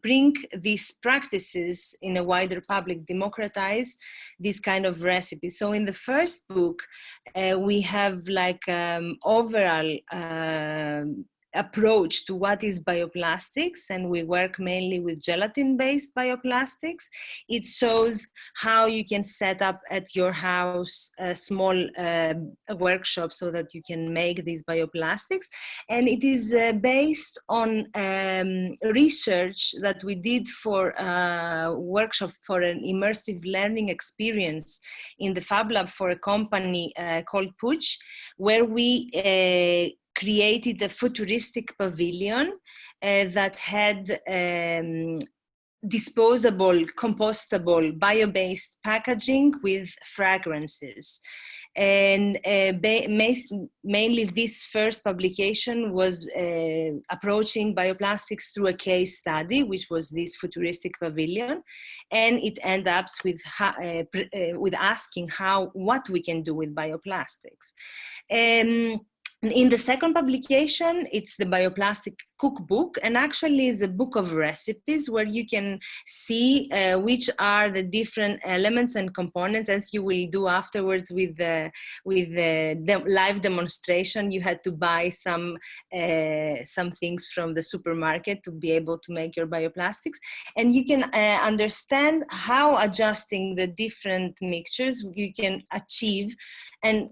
bring these practices in a wider public, democratize this kind of recipes. So in the first book, we have like overall approach to what is bioplastics, and we work mainly with gelatin-based bioplastics. It shows how you can set up at your house a small workshop so that you can make these bioplastics. And it is based on research that we did for a workshop for an immersive learning experience in the Fab Lab for a company called Puig, where we created a futuristic pavilion that had disposable, compostable, bio-based packaging with fragrances. And mainly this first publication was approaching bioplastics through a case study, which was this futuristic pavilion. And it ended up with asking what we can do with bioplastics. In the second publication, it's the Bioplastic Cookbook, and actually is a book of recipes where you can see which are the different elements and components, as you will do afterwards with the live demonstration. You had to buy some things from the supermarket to be able to make your bioplastics, and you can understand how adjusting the different mixtures you can achieve and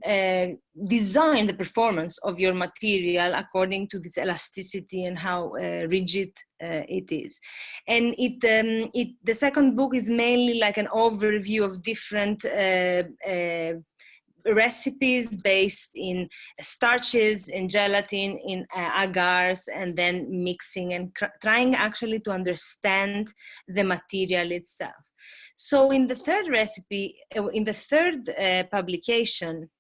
design the performance of your material according to this elasticity and how rigid it is. And the second book is mainly like an overview of different recipes based in starches, in gelatin, in agars, and then mixing and trying actually to understand the material itself. So in the third publication,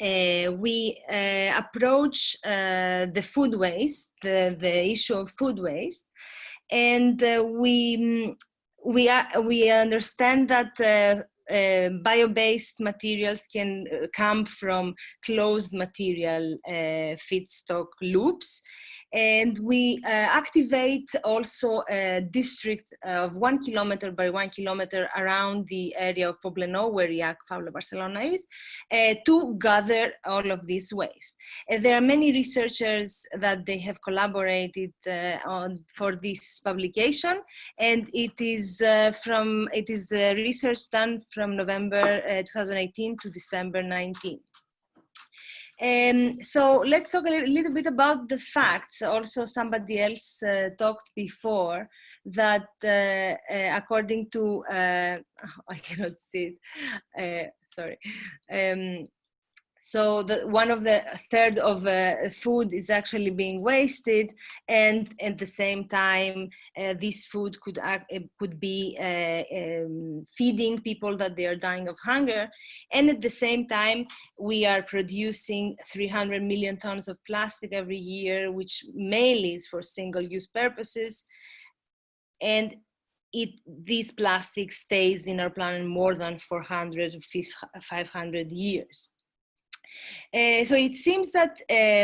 we approach the food waste, the issue of food waste, and we understand that bio-based materials can come from closed material feedstock loops. And we activate also a district of 1 kilometer by 1 kilometer around the area of Poblenou, where IAAC Fab Lab Barcelona is, to gather all of this waste. There are many researchers that they have collaborated for this publication, and it is research done from November 2018 to December 19. So let's talk a little bit about the facts. Also, somebody else talked before that according to, I cannot see it, sorry. So one of the third of food is actually being wasted, and at the same time, this food could be feeding people that they are dying of hunger. And at the same time, we are producing 300 million tons of plastic every year, which mainly is for single-use purposes. And this plastic stays in our planet more than 400 to 500 years. So it seems that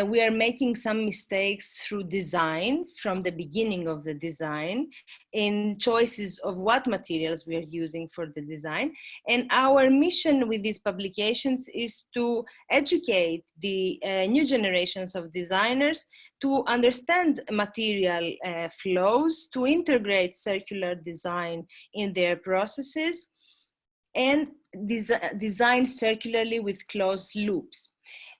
we are making some mistakes through design from the beginning of the design in choices of what materials we are using for the design. And our mission with these publications is to educate the new generations of designers to understand material flows, to integrate circular design in their processes, and design circularly with closed loops.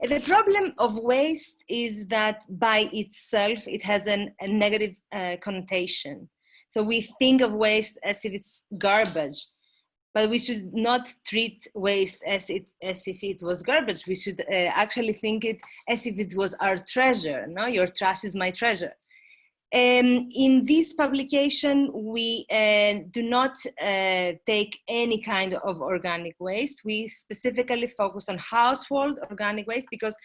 The problem of waste is that by itself, it has a negative connotation. So we think of waste as if it's garbage, but we should not treat waste as if it was garbage. We should actually think it as if it was our treasure. No, your trash is my treasure. In this publication, we do not take any kind of organic waste. We specifically focus on household organic waste because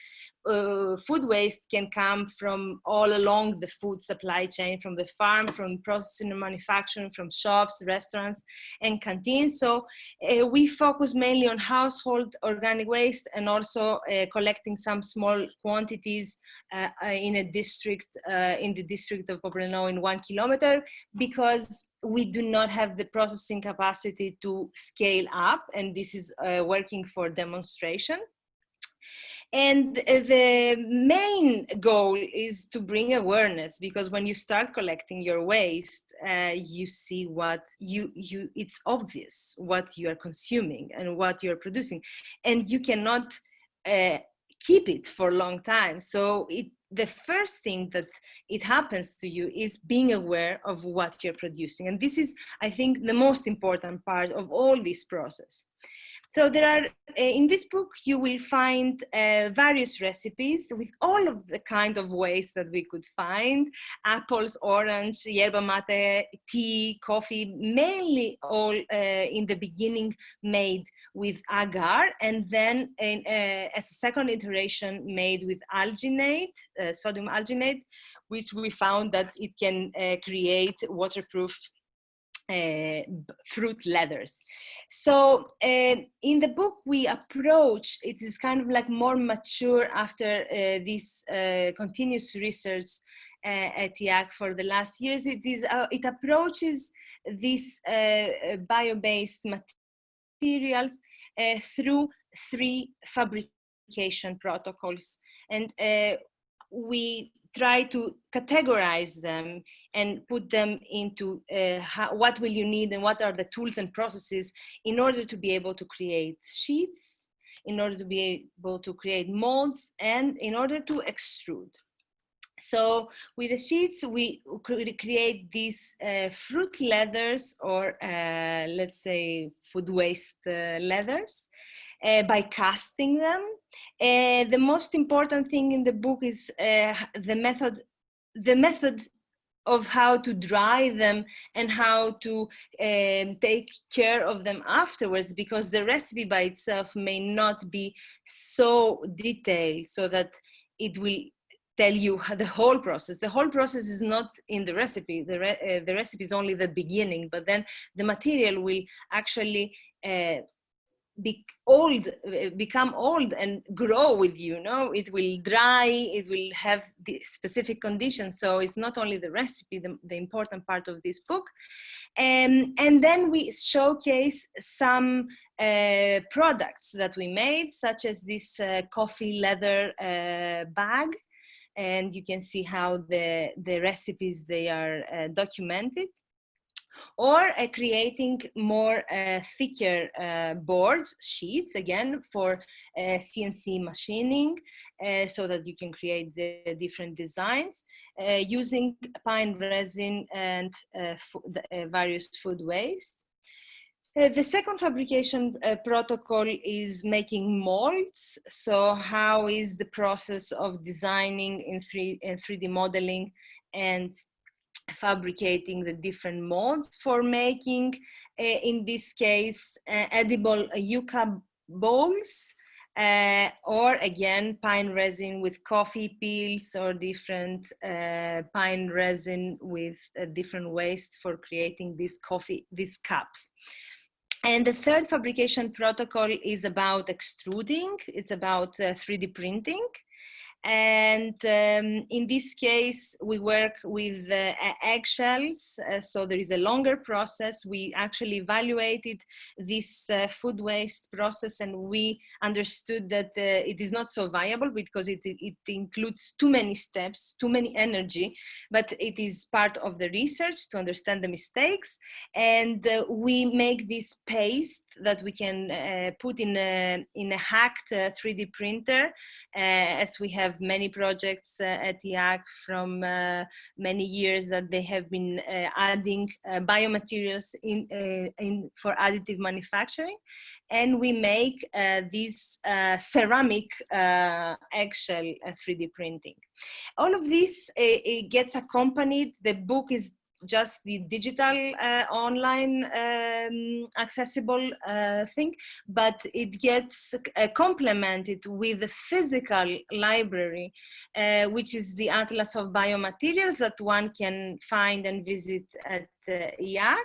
food waste can come from all along the food supply chain, from the farm, from processing and manufacturing, from shops, restaurants, and canteens. So we focus mainly on household organic waste and also collecting some small quantities in a district, in the district of Poblenou in 1 kilometer, because we do not have the processing capacity to scale up, and this is working for demonstration. And the main goal is to bring awareness, because when you start collecting your waste, you see what it's obvious what you are consuming and what you're producing, and you cannot keep it for a long time. So the first thing that it happens to you is being aware of what you're producing. And this is, I think, the most important part of all this process. So there are, in this book, you will find various recipes with all of the kind of waste that we could find: apples, orange, yerba mate, tea, coffee, mainly all in the beginning made with agar, and then as a second iteration made with alginate, sodium alginate, which we found that it can create waterproof fruit leathers. So in the book we approach, it is kind of like more mature after this continuous research at IAAC for the last years. It approaches these bio-based materials through 3 fabrication protocols, and we try to categorize them and put them into what will you need and what are the tools and processes in order to be able to create sheets, in order to be able to create molds, and in order to extrude. So with the sheets, we create these fruit leathers, or let's say food waste leathers, by casting them. The most important thing in the book is the method of how to dry them and how to take care of them afterwards, because the recipe by itself may not be so detailed so that it will tell you the whole process. The whole process is not in the recipe. The recipe is only the beginning, but then the material will actually become old and grow with you. It will dry, it will have the specific conditions. So it's not only the recipe, the important part of this book. And then we showcase some products that we made, such as this coffee leather bag. And you can see how the recipes, they are documented. Or creating more thicker boards, sheets, again, for CNC machining, so that you can create the different designs, using pine resin and various food waste. The second fabrication protocol is making molds. So how is the process of designing in 3D modeling and fabricating the different molds for making, in this case, edible yucca bowls, or again, pine resin with coffee peels or different pine resin with different waste for creating these cups. And the third fabrication protocol is about extruding. It's about 3D printing. And in this case, we work with eggshells. So there is a longer process. We actually evaluated this food waste process, and we understood that it is not so viable because it includes too many steps, too many energy, but it is part of the research to understand the mistakes. And we make this paste that we can put in a hacked 3D printer, as we have many projects at IAAC from many years that they have been adding biomaterials for additive manufacturing. And we make this ceramic eggshell 3D printing. All of this it gets accompanied. The book is just the digital online accessible thing, but it gets complemented with the physical library, which is the Atlas of Biomaterials that one can find and visit at IAAC,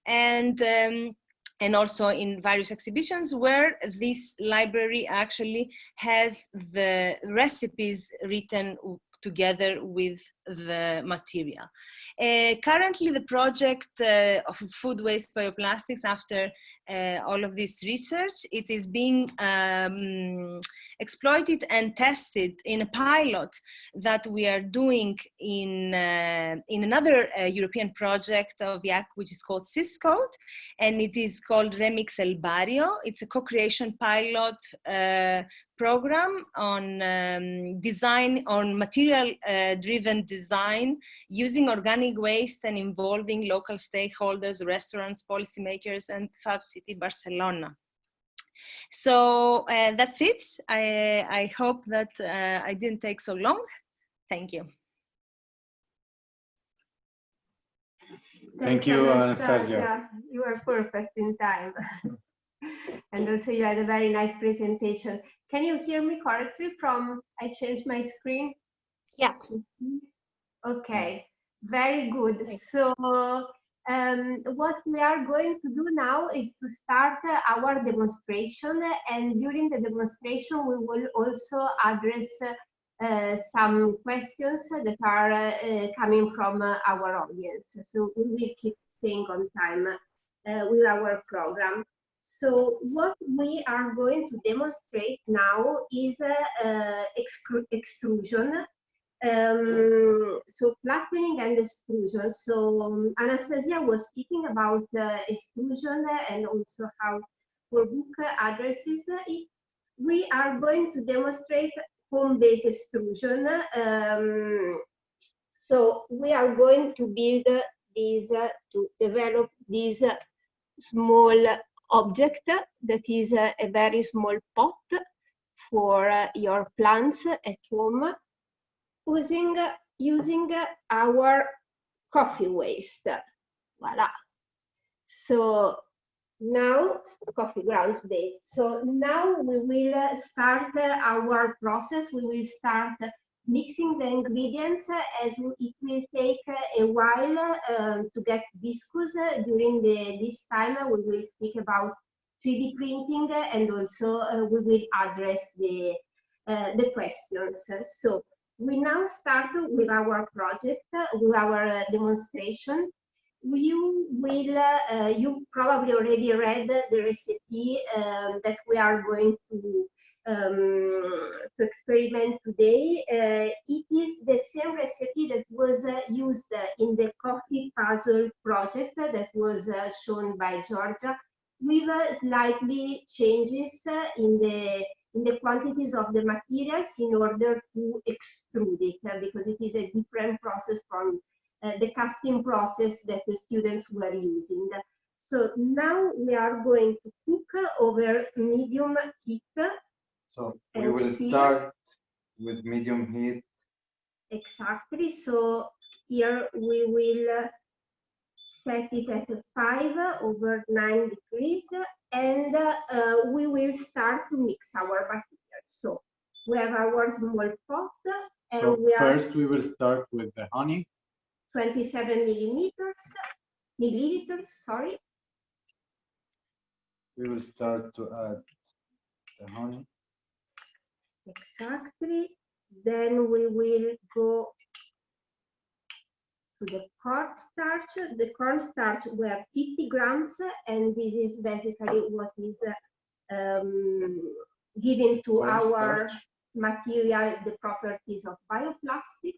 and also in various exhibitions, where this library actually has the recipes written together with the material. Currently, the project of food waste bioplastics, after all of this research, it is being exploited and tested in a pilot that we are doing in another European project of IAAC, which is called CEST, and it is called Remix El Barrio. It's a co-creation pilot program on design, on material-driven design, using organic waste and involving local stakeholders, restaurants, policymakers, and Fab City Barcelona. So that's it. I hope that I didn't take so long. Thank you. Thank you, Anastasia. You are perfect in time. And also you had a very nice presentation. Can you hear me correctly from, I changed my screen? Yeah. Okay, very good. So what we are going to do now is to start our demonstration, and during the demonstration we will also address some questions that are coming from our audience. So we will keep staying on time with our program. So what we are going to demonstrate now is extrusion. So flattening and extrusion. So Anastasia was speaking about extrusion and also how her book addresses it. We are going to demonstrate home-based extrusion. So we are going to build these, to develop this small object that is a very small pot for your plants at home, using our coffee waste. Voila. So now, coffee grounds based. So now we will start our process. We will start mixing the ingredients, as it will take a while to get viscous. During this time, we will speak about 3D printing, and also we will address the questions. So we now start with our project, with our demonstration. You will, you probably already read the recipe that we are going to experiment today. It is the same recipe that was used in the coffee puzzle project that was shown by Georgia, with slightly changes in the quantities of the materials in order to extrude it, because it is a different process from the casting process that the students were using. So now we are going to cook over medium heat. So we will start with medium heat. Exactly. So here we will set it at 5/9 degrees, and we will start to mix our materials. So we have our small pot, and So we first we will start with the honey. 27 milliliters, sorry. We will start to add the honey. Exactly. Then we will go to the cornstarch. The cornstarch, we have 50 grams, and this is basically what is giving to our material the properties of bioplastic.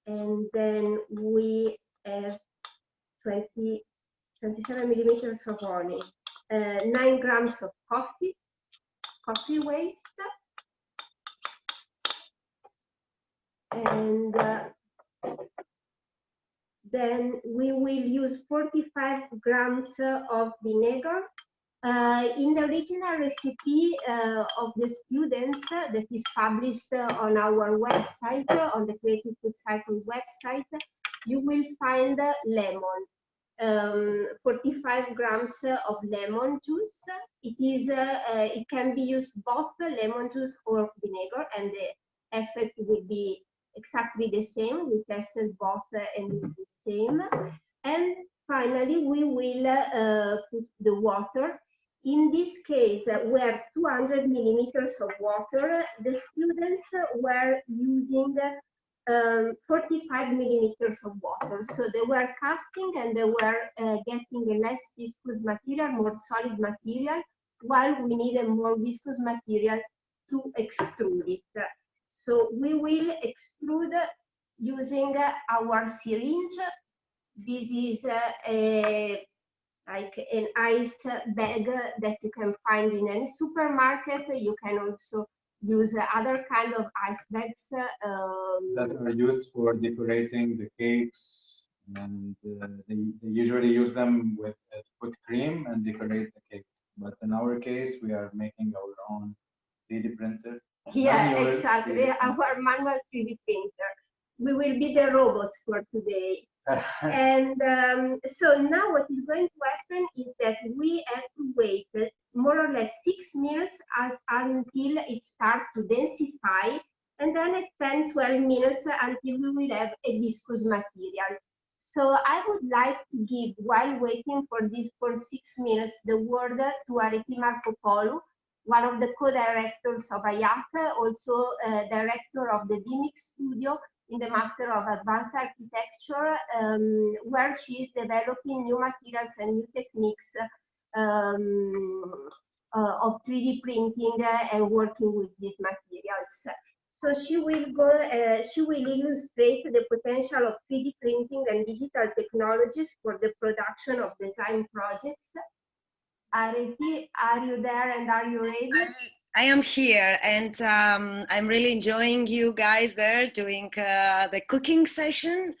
And then we have 27 millimeters of honey, 9 grams of coffee waste, and then we will use 45 grams of vinegar. In the original recipe of the students that is published on our website, on the Creative Food Cycle website, you will find lemon. 45 grams of lemon juice. It can be used both lemon juice or vinegar, and the effect will be exactly the same. We tested both and it's the same. And finally, we will put the water. In this case, we have 200 millimeters of water. The students were using 45 millimeters of water. So they were casting and they were getting a less viscous material, more solid material, while we needed more viscous material to extrude it. So we will extrude using our syringe. This is like an ice bag that you can find in any supermarket. You can also use other kind of ice bags that are used for decorating the cakes, and they usually use them with put cream and decorate the cake. But in our case, we are making our own 3D printer. Yeah, exactly. Our manual 3D printer. We will be the robots for today. And so now what is going to happen is that we have to wait more or less 6 minutes until it starts to densify, and then at 10-12 minutes until we will have a viscous material. So I would like to give, while waiting for this for 6 minutes, the word to Areti Marcopoulou, one of the co-directors of IAAC, also director of the DIMIC studio in the Master of Advanced Architecture, where she is developing new materials and new techniques of 3D printing and working with these materials. So she will illustrate the potential of 3D printing and digital technologies for the production of design projects. Areti, are you there and are you ready? I am here, and I'm really enjoying you guys there doing the cooking session.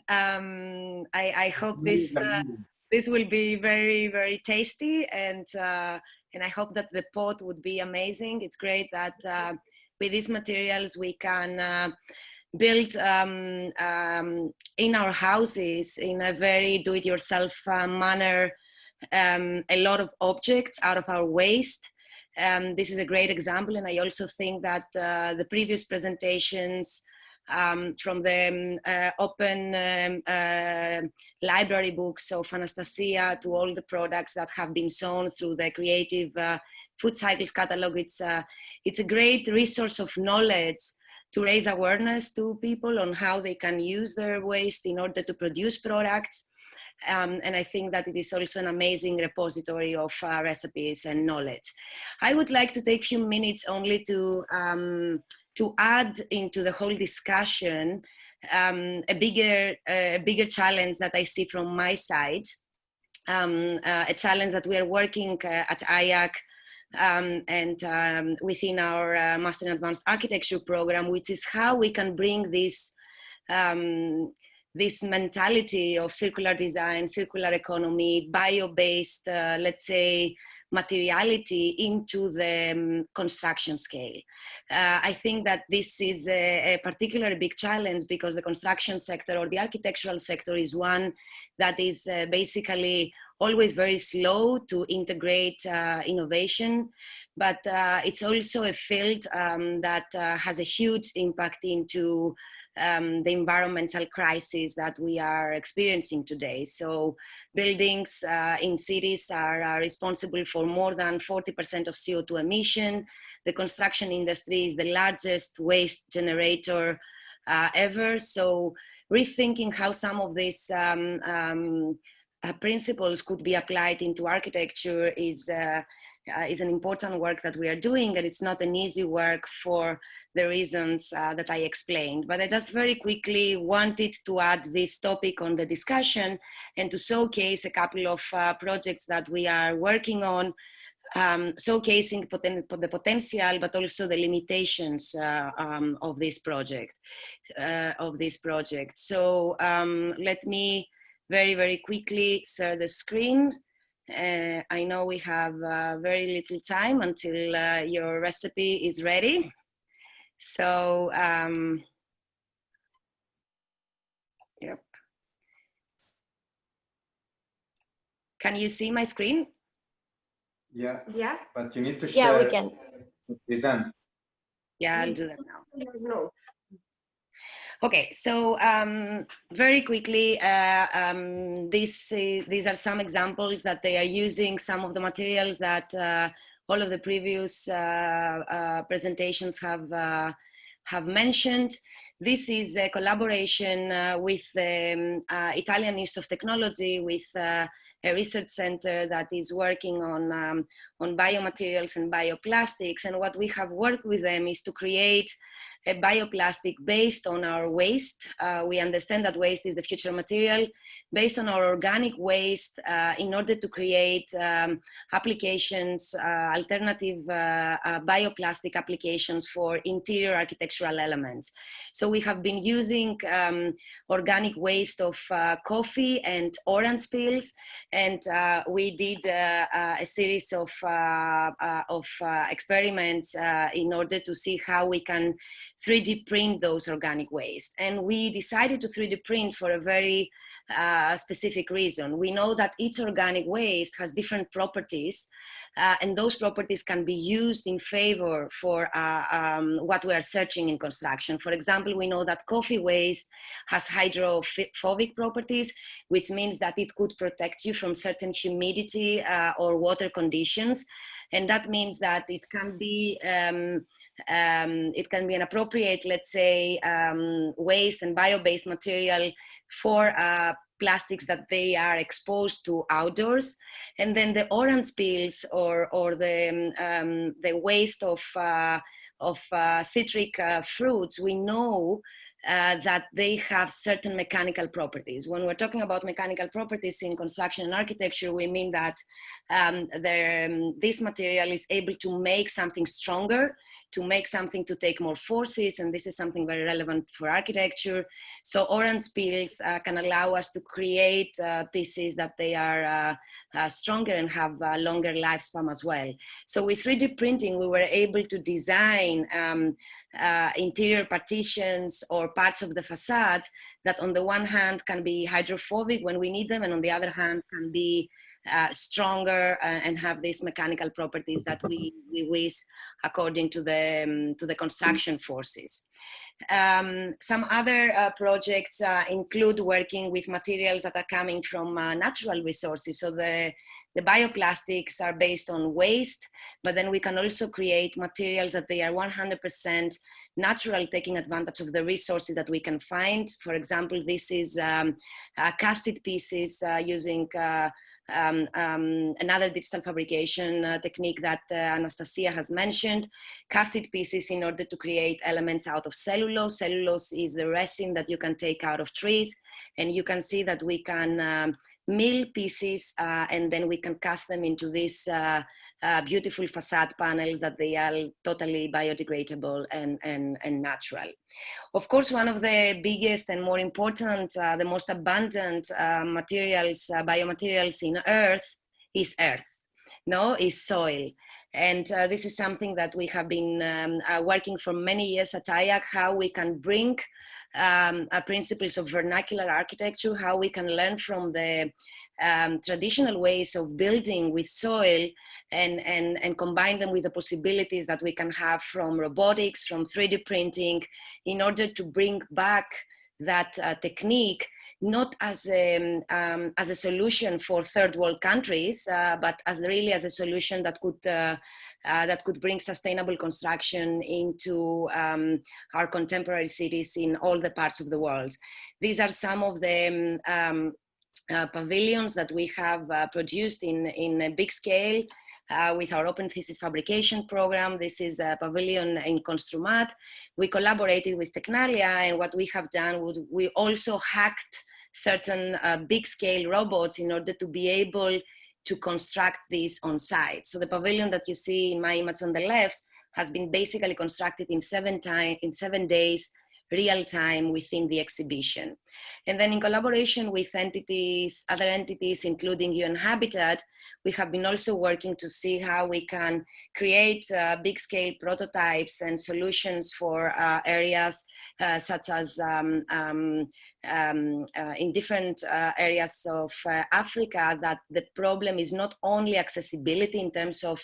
I hope this will be very, very tasty, and I hope that the pot would be amazing. It's great that with these materials we can build in our houses in a very do-it-yourself manner a lot of objects out of our waste. This is a great example, and I also think that the previous presentations from the open library books of Anastasia to all the products that have been shown through the Creative Food Cycles catalog, it's a great resource of knowledge to raise awareness to people on how they can use their waste in order to produce products. And I think that it is also an amazing repository of recipes and knowledge. I would like to take a few minutes only to add into the whole discussion a bigger challenge that I see from my side, a challenge that we are working at IAAC and within our Master in Advanced Architecture program, which is how we can bring this this mentality of circular design, circular economy, bio-based, let's say, materiality into the construction scale. I think that this is a particularly big challenge because the construction sector or the architectural sector is one that is basically always very slow to integrate innovation, but it's also a field that has a huge impact into the environmental crisis that we are experiencing today. So buildings in cities are responsible for more than 40% of CO2 emission. The construction industry is the largest waste generator ever. So rethinking how some of these principles could be applied into architecture is an important work that we are doing, and it's not an easy work for the reasons that I explained. But I just very quickly wanted to add this topic on the discussion and to showcase a couple of projects that we are working on, showcasing the potential, but also the limitations of this project. So let me very, very quickly share the screen. I know we have very little time until your recipe is ready. So, yep. Can you see my screen? Yeah. Yeah. But you need to Yeah, share. we can. Present. Yeah, I'll do that now. No. Okay, so very quickly, these are some examples that they are using some of the materials that all of the previous presentations have mentioned. This is a collaboration with the Italian Institute of Technology, with a research center that is working on biomaterials and bioplastics. And what we have worked with them is to create a bioplastic based on our waste. We understand that waste is the future material, based on our organic waste in order to create applications, alternative bioplastic applications for interior architectural elements. So we have been using organic waste of coffee and orange peels, and we did a series of experiments in order to see how we can 3D print those organic waste. And we decided to 3D print for a very specific reason. We know that each organic waste has different properties, and those properties can be used in favor for what we are searching in construction. For example, we know that coffee waste has hydrophobic properties, which means that it could protect you from certain humidity or water conditions. And that means that it can be an appropriate, let's say, waste and bio-based material for plastics that they are exposed to outdoors. And then the orange peels or the waste of citric fruits, we know that they have certain mechanical properties. When we're talking about mechanical properties in construction and architecture, we mean that this material is able to make something stronger, to make something to take more forces, and this is something very relevant for architecture. So orange peels can allow us to create pieces that they are stronger and have a longer lifespan as well. So with 3D printing, we were able to design interior partitions or parts of the facade that on the one hand can be hydrophobic when we need them, and on the other hand can be stronger and have these mechanical properties that we wish according to the construction forces. Some other projects include working with materials that are coming from natural resources. So the bioplastics are based on waste, but then we can also create materials that they are 100% natural, taking advantage of the resources that we can find. For example, this is casted pieces using another digital fabrication technique that Anastasia has mentioned, casted pieces in order to create elements out of cellulose. Cellulose is the resin that you can take out of trees, and you can see that we can mill pieces and then we can cast them into these beautiful facade panels that they are totally biodegradable and natural. Of course, one of the biggest and more important, the most abundant materials, biomaterials in Earth is earth, no, is soil. And this is something that we have been working for many years at IAAC, how we can bring principles of vernacular architecture, how we can learn from the traditional ways of building with soil and combine them with the possibilities that we can have from robotics, from 3D printing, in order to bring back that technique not as a solution for third world countries, but as really as a solution that could bring sustainable construction into our contemporary cities in all the parts of the world. These are some of the pavilions that we have produced in a big scale with our open thesis fabrication program. This is a pavilion in Construmat. We collaborated with Technalia, and what we have done, we also hacked certain big scale robots in order to be able to construct these on site. So the pavilion that you see in my image on the left has been basically constructed in 7 days, real time within the exhibition. And then in collaboration with entities, other entities, including UN Habitat, we have been also working to see how we can create big scale prototypes and solutions for areas such as in different areas of Africa, that the problem is not only accessibility in terms of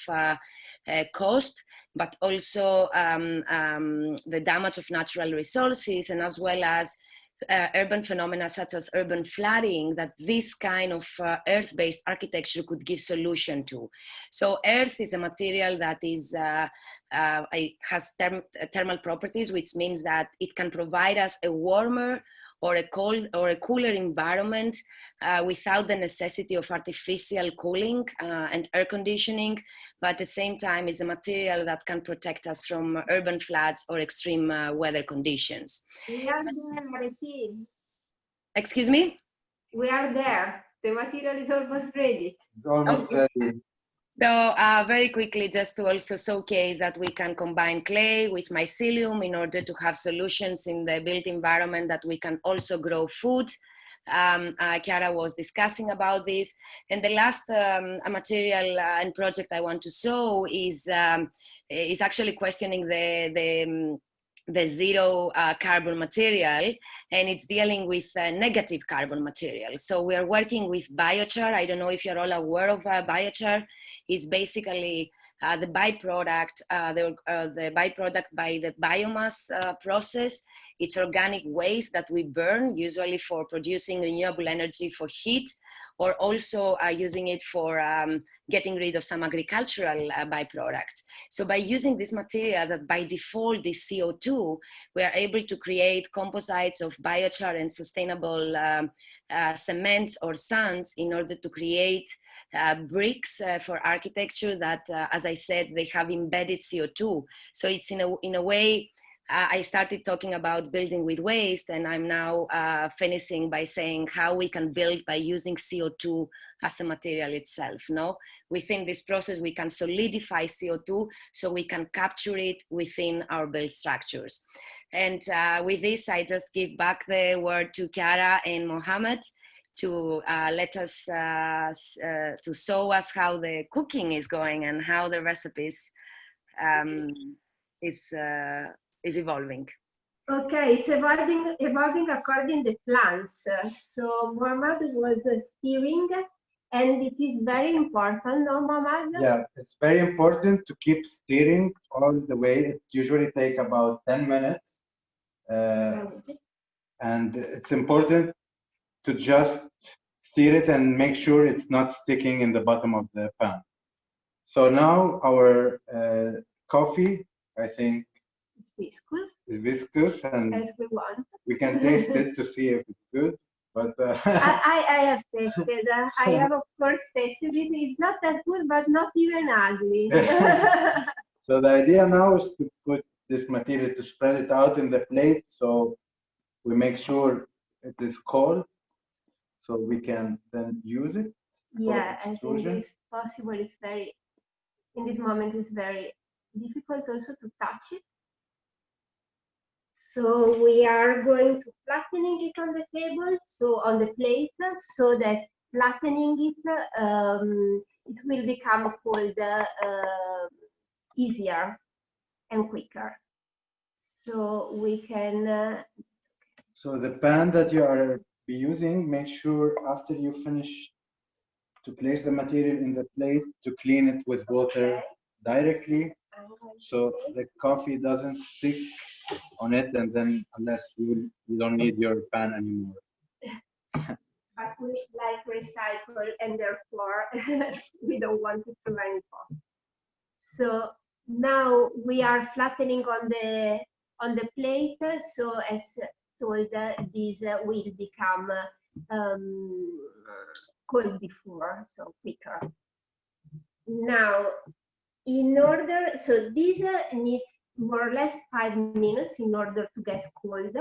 cost, but also the damage of natural resources, and as well as urban phenomena such as urban flooding, that this kind of earth-based architecture could give solution to. So earth is a material that is has thermal properties, which means that it can provide us a warmer or a cold or a cooler environment without the necessity of artificial cooling and air conditioning, but at the same time is a material that can protect us from urban floods or extreme weather conditions. We are there, Martin. Excuse me? We are there. The material is almost ready. It's almost ready. So very quickly, just to also showcase that we can combine clay with mycelium in order to have solutions in the built environment that we can also grow food. Chiara was discussing about this. And the last material and project I want to show is actually questioning the zero carbon material, and it's dealing with negative carbon material. So we are working with biochar. I don't know if you're all aware of biochar. It's basically the byproduct, the byproduct by the biomass process. It's organic waste that we burn, usually for producing renewable energy for heat, or also using it for getting rid of some agricultural byproducts. So by using this material that by default is CO2, we are able to create composites of biochar and sustainable cements or sands in order to create bricks for architecture that, as I said, they have embedded CO2. So it's in a way, I started talking about building with waste, and I'm now finishing by saying how we can build by using CO2 as a material itself. No, within this process, we can solidify CO2 so we can capture it within our build structures. And with this, I just give back the word to Chiara and Mohammed to let us, to show us how the cooking is going and how the recipes is evolving. Okay, it's evolving according to the plans. So Mohammed was steering, and it is very important, no, Mohammed? Yeah, it's very important to keep steering all the way. It usually takes about 10 minutes. And it's important to just steer it and make sure it's not sticking in the bottom of the pan. So now our coffee, I think, is viscous, and as we want. We can taste it to see if it's good. But I have tasted. I have of course tasted it. It's not that good, but not even ugly. So the idea now is to put this material, to spread it out in the plate, so we make sure it is cold, so we can then use it. Yeah, I think it's possible. It's very in this moment it's very difficult also to touch it. So we are going to flattening it on the table, so on the plate, so that flattening it, it will become cold easier and quicker. So we can. So the pan that you are using, make sure after you finish to place the material in the plate to clean it with water directly, so the coffee doesn't stick on it, and then unless you don't need your pan anymore. But we like recycle, and therefore we don't want it to run off. So now we are flattening on the plate. So as told, this will become cold before, so quicker. Now, in order, so this needs more or less 5 minutes in order to get cold.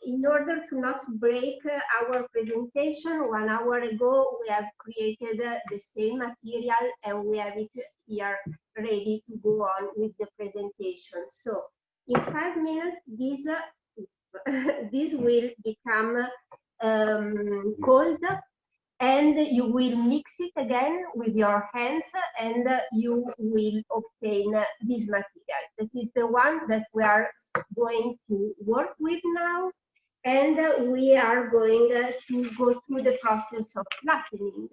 In order to not break our presentation, 1 hour ago we have created the same material and we have it here ready to go on with the presentation. So in 5 minutes, this will become cold, and you will mix it again with your hands, and you will obtain this material. That is the one that we are going to work with now, and we are going to go through the process of flattening.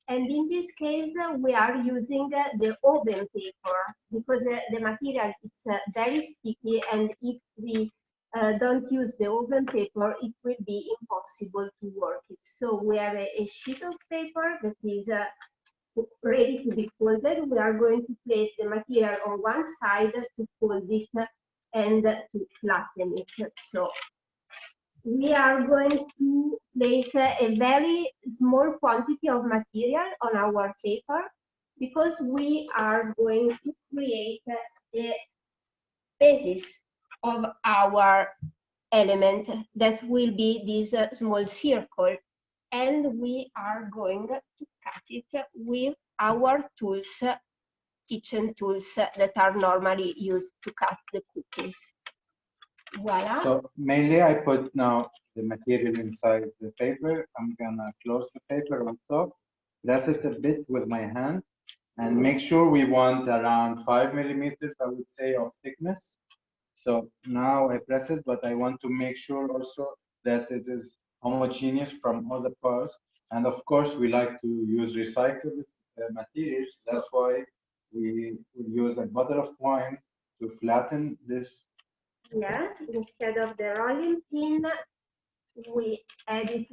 And in this case, we are using the oven paper because the material is very sticky, and if we don't use the oven paper, it will be impossible to work it. So we have a sheet of paper that is ready to be folded. We are going to place the material on one side to fold it and to flatten it. So we are going to place a very small quantity of material on our paper because we are going to create the basis of our element that will be this small circle, and we are going to cut it with our tools, kitchen tools that are normally used to cut the cookies. Voila. So mainly I put now the material inside the paper. I'm gonna close the paper on top, press it a bit with my hand, and make sure we want around 5 millimeters, I would say, of thickness. So now I press it, but I want to make sure also that it is homogeneous from all the parts. And of course, we like to use recycled materials. That's why we use a bottle of wine to flatten this. Yeah, instead of the rolling pin, we added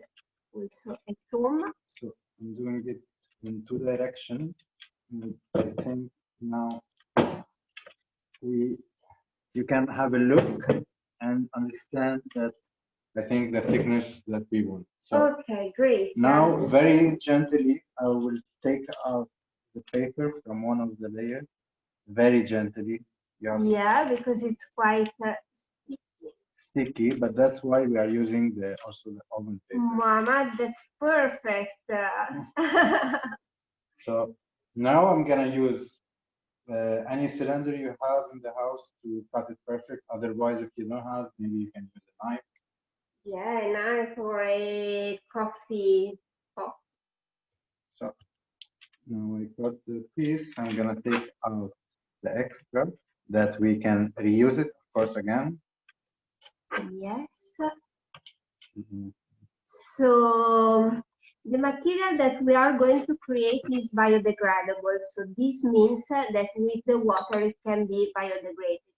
also a thumb. So I'm doing it in 2 directions. I think now you can have a look and understand that I think the thickness that we want. So okay, great. Now very gently, I will take out the paper from one of the layers, very gently. Yeah, because it's quite sticky, but that's why we are using also the oven paper. Mama, that's perfect. So now I'm gonna use any cylinder you have in the house to cut it perfect. Otherwise, if you don't have, maybe you can use a knife. Yeah, a knife or a coffee pot. So now I got the piece. I'm gonna take out the extra that we can reuse it, of course, again. Yes. So the material that we are going to create is biodegradable. So this means that with the water it can be biodegraded.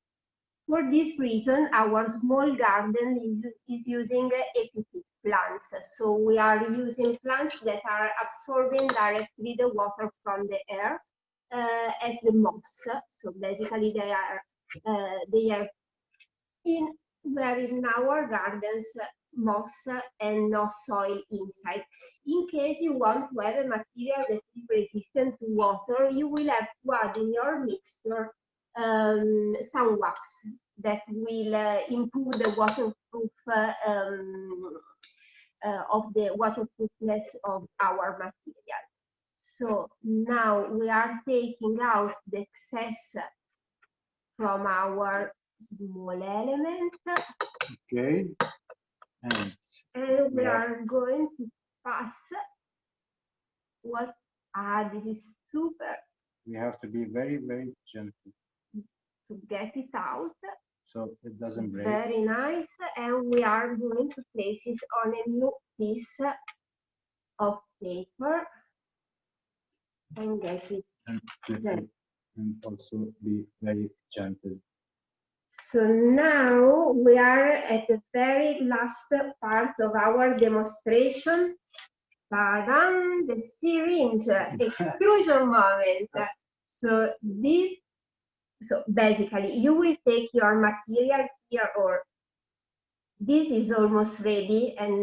For this reason, our small garden is using epiphyte plants. So we are using plants that are absorbing directly the water from the air as the moss. So basically they have in our gardens moss and no soil inside. In case you want to have a material that is resistant to water, you will have to add in your mixture some wax that will improve the waterproof of the waterproofness of our material. So now we are taking out the excess from our small element. Okay. And we are going to pass what, this is super. We have to be very, very gentle. To get it out. So it doesn't break. Very nice. And we are going to place it on a new piece of paper and get it there. And also be very gentle. So now we are at the very last part of our demonstration. Ta-da! The syringe extrusion moment. So basically you will take your material here, or this is almost ready and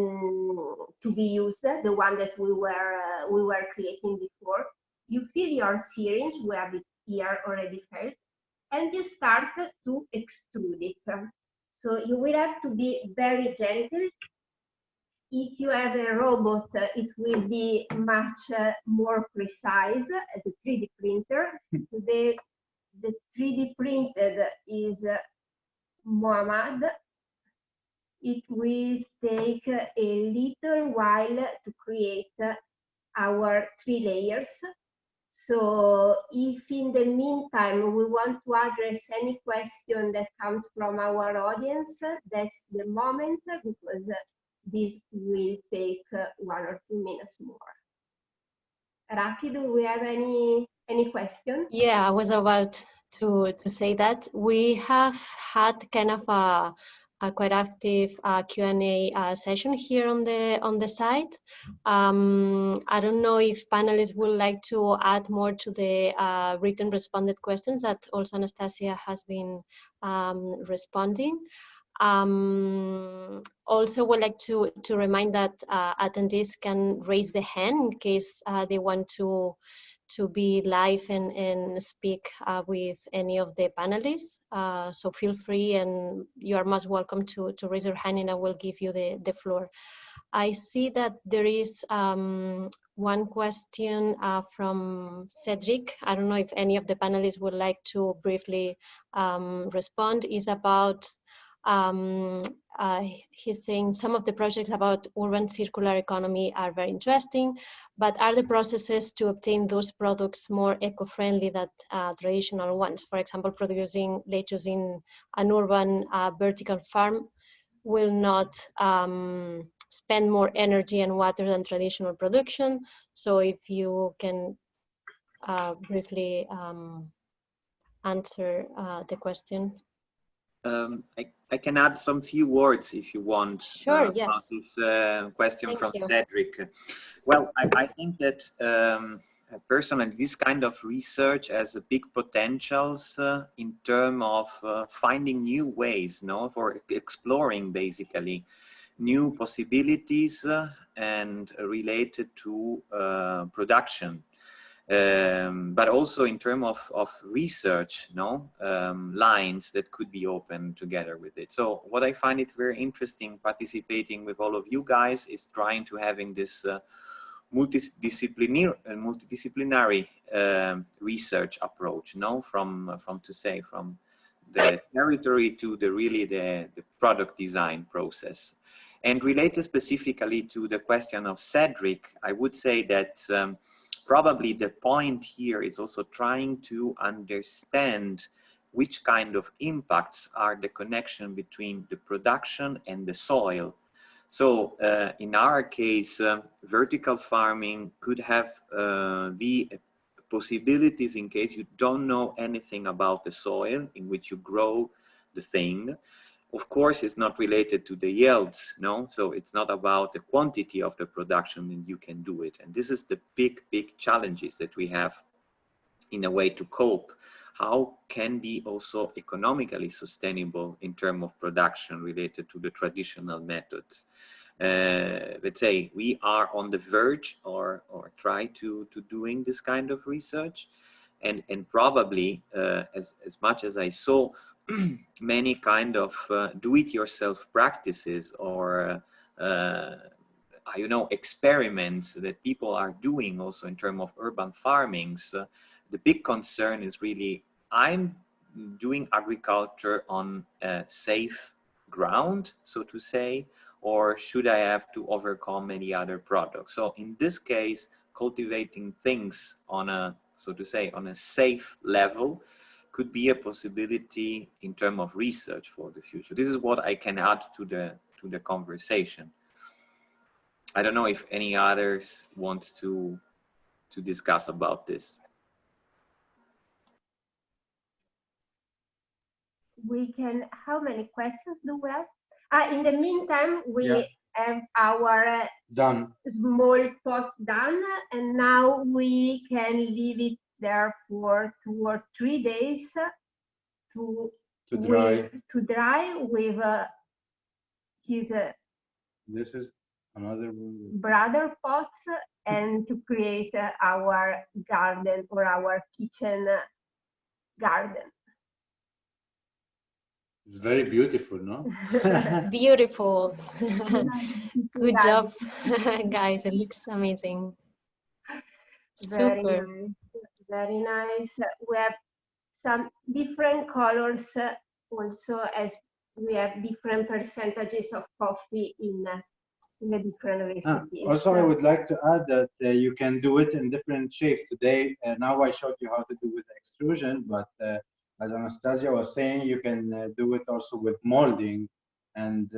to be used, the one that we were creating before. You fill your syringe, we have it here already filled, and you start to extrude it. So you will have to be very gentle. If you have a robot, it will be much more precise, the 3D printer. The 3D printed is Muhammad. It will take a little while to create our 3 layers. So if in the meantime we want to address any question that comes from our audience, that's the moment, because this will take 1 or 2 minutes more. Raki, do we have any question? Yeah, I was about to say that we have had kind of a quite active Q&A session here on the site. I don't know if panelists would like to add more to the written responded questions that also Anastasia has been responding. Also would like to remind that attendees can raise the hand in case they want to be live and speak with any of the panelists. So feel free, and you are most welcome to raise your hand and I will give you the floor. I see that there is one question from Cedric. I don't know if any of the panelists would like to briefly respond. Is about he's saying some of the projects about urban circular economy are very interesting, but are the processes to obtain those products more eco-friendly than traditional ones? For example, producing lettuce in an urban vertical farm will not spend more energy and water than traditional production. So if you can briefly answer the question. I can add some few words if you want. Sure, yes. About this question Thank from you. Cedric. Well, I think that personally, this kind of research has a big potentials in terms of finding new ways, for exploring basically new possibilities and related to production. But also in terms of research, lines that could be open together with it. So what I find it very interesting participating with all of you guys is trying to having this multidisciplinary research approach, from the territory to the product design process. And related specifically to the question of Cedric, I would say that probably the point here is also trying to understand which kind of impacts are the connection between the production and the soil. So in our case, vertical farming could have the possibilities in case you don't know anything about the soil in which you grow the thing. Of course, it's not related to the yields, so it's not about the quantity of the production and you can do it. And this is the big challenges that we have in a way to cope. How can be also economically sustainable in terms of production related to the traditional methods? Let's say we are on the verge or try to doing this kind of research, and probably as much as I saw many kind of do-it-yourself practices or you know, experiments that people are doing also in terms of urban farmings, the big concern is really, I'm doing agriculture on safe ground, so to say, or should I have to overcome any other products? So in this case, cultivating things on a, so to say, on a safe level could be a possibility in terms of research for the future. This is what I can add to the conversation. I don't know if any others want to discuss about this. We can, how many questions do we have? In the meantime, we have our small talk done, and now we can leave it there for 2 or 3 days to dry with his this is another brother pots, and to create our garden or our kitchen garden. It's very beautiful, no? Beautiful. Good job, guys. It looks amazing. Very Super. nice. Very nice. We have some different colors also, as we have different percentages of coffee in the different recipes. Also, I would like to add that you can do it in different shapes. Today, now I showed you how to do with extrusion, but as Anastasia was saying, you can do it also with molding. And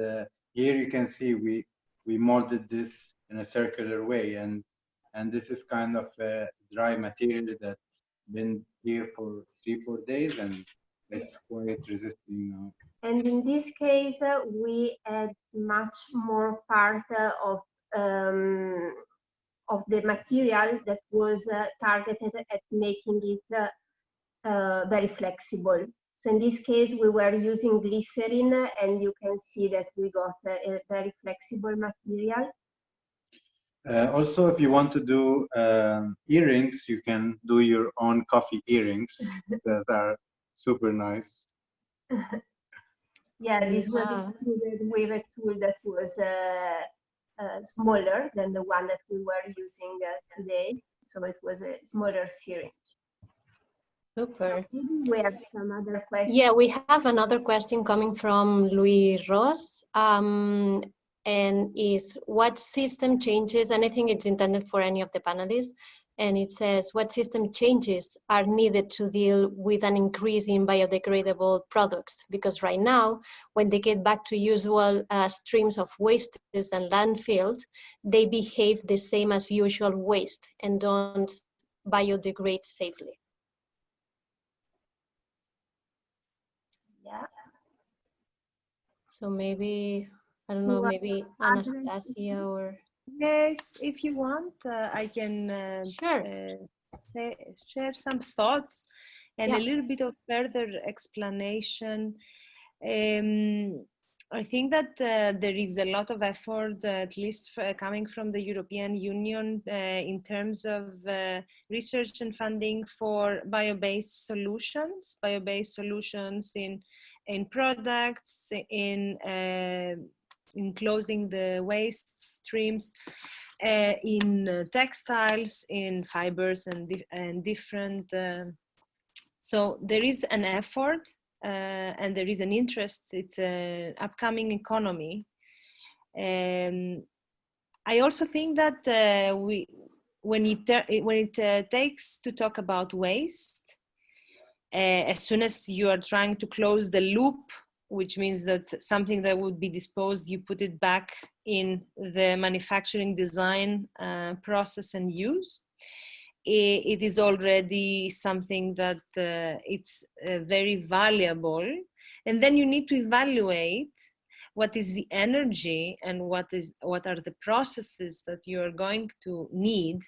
here you can see we molded this in a circular way, and this is kind of a dry material that's been here for 3-4 days, and it's quite resisting now. And in this case, we add much more part of the material that was targeted at making it very flexible. So in this case, we were using glycerin, and you can see that we got a very flexible material. Also, if you want to do earrings, you can do your own coffee earrings that are super nice. Yeah, this was included with a tool that was smaller than the one that we were using today. So it was a smaller syringe. Super. We have some other questions. Yeah, we have another question coming from Louis Ross. And is what system changes, and I think it's intended for any of the panelists, and it says, what system changes are needed to deal with an increase in biodegradable products? Because right now, when they get back to usual streams of wastes and landfills, they behave the same as usual waste and don't biodegrade safely. Yeah. So maybe, I don't know, maybe Anastasia or... Yes, if you want, I can share some thoughts and a little bit of further explanation. I think that there is a lot of effort, at least coming from the European Union, in terms of research and funding for bio-based solutions in products, in closing the waste streams, in textiles, in fibers, and different. So there is an effort and there is an interest. It's an upcoming economy. I also think that when it takes to talk about waste, as soon as you are trying to close the loop, which means that something that would be disposed, you put it back in the manufacturing design process and use. It is already something that it's very valuable. And then you need to evaluate what is the energy and what are the processes that you're going to need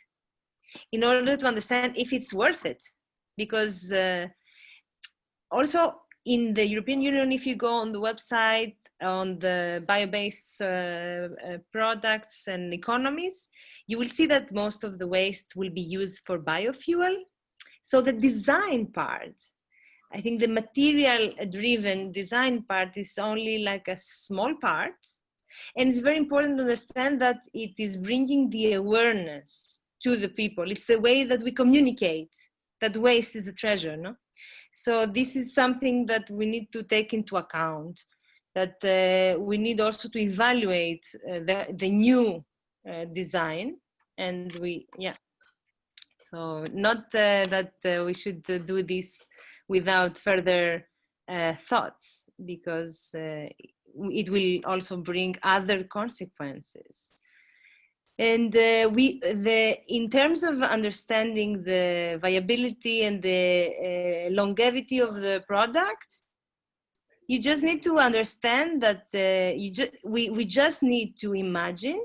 in order to understand if it's worth it. Because also, in the European Union, if you go on the website on the bio-based products and economies, you will see that most of the waste will be used for biofuel. So the design part, I think the material-driven design part is only like a small part. And it's very important to understand that it is bringing the awareness to the people. It's the way that we communicate that waste is a treasure, no? So this is something that we need to take into account, that we need also to evaluate the new design. And so not that we should do this without further thoughts, because it will also bring other consequences. And in terms of understanding the viability and the longevity of the product, you just need to understand that we just need to imagine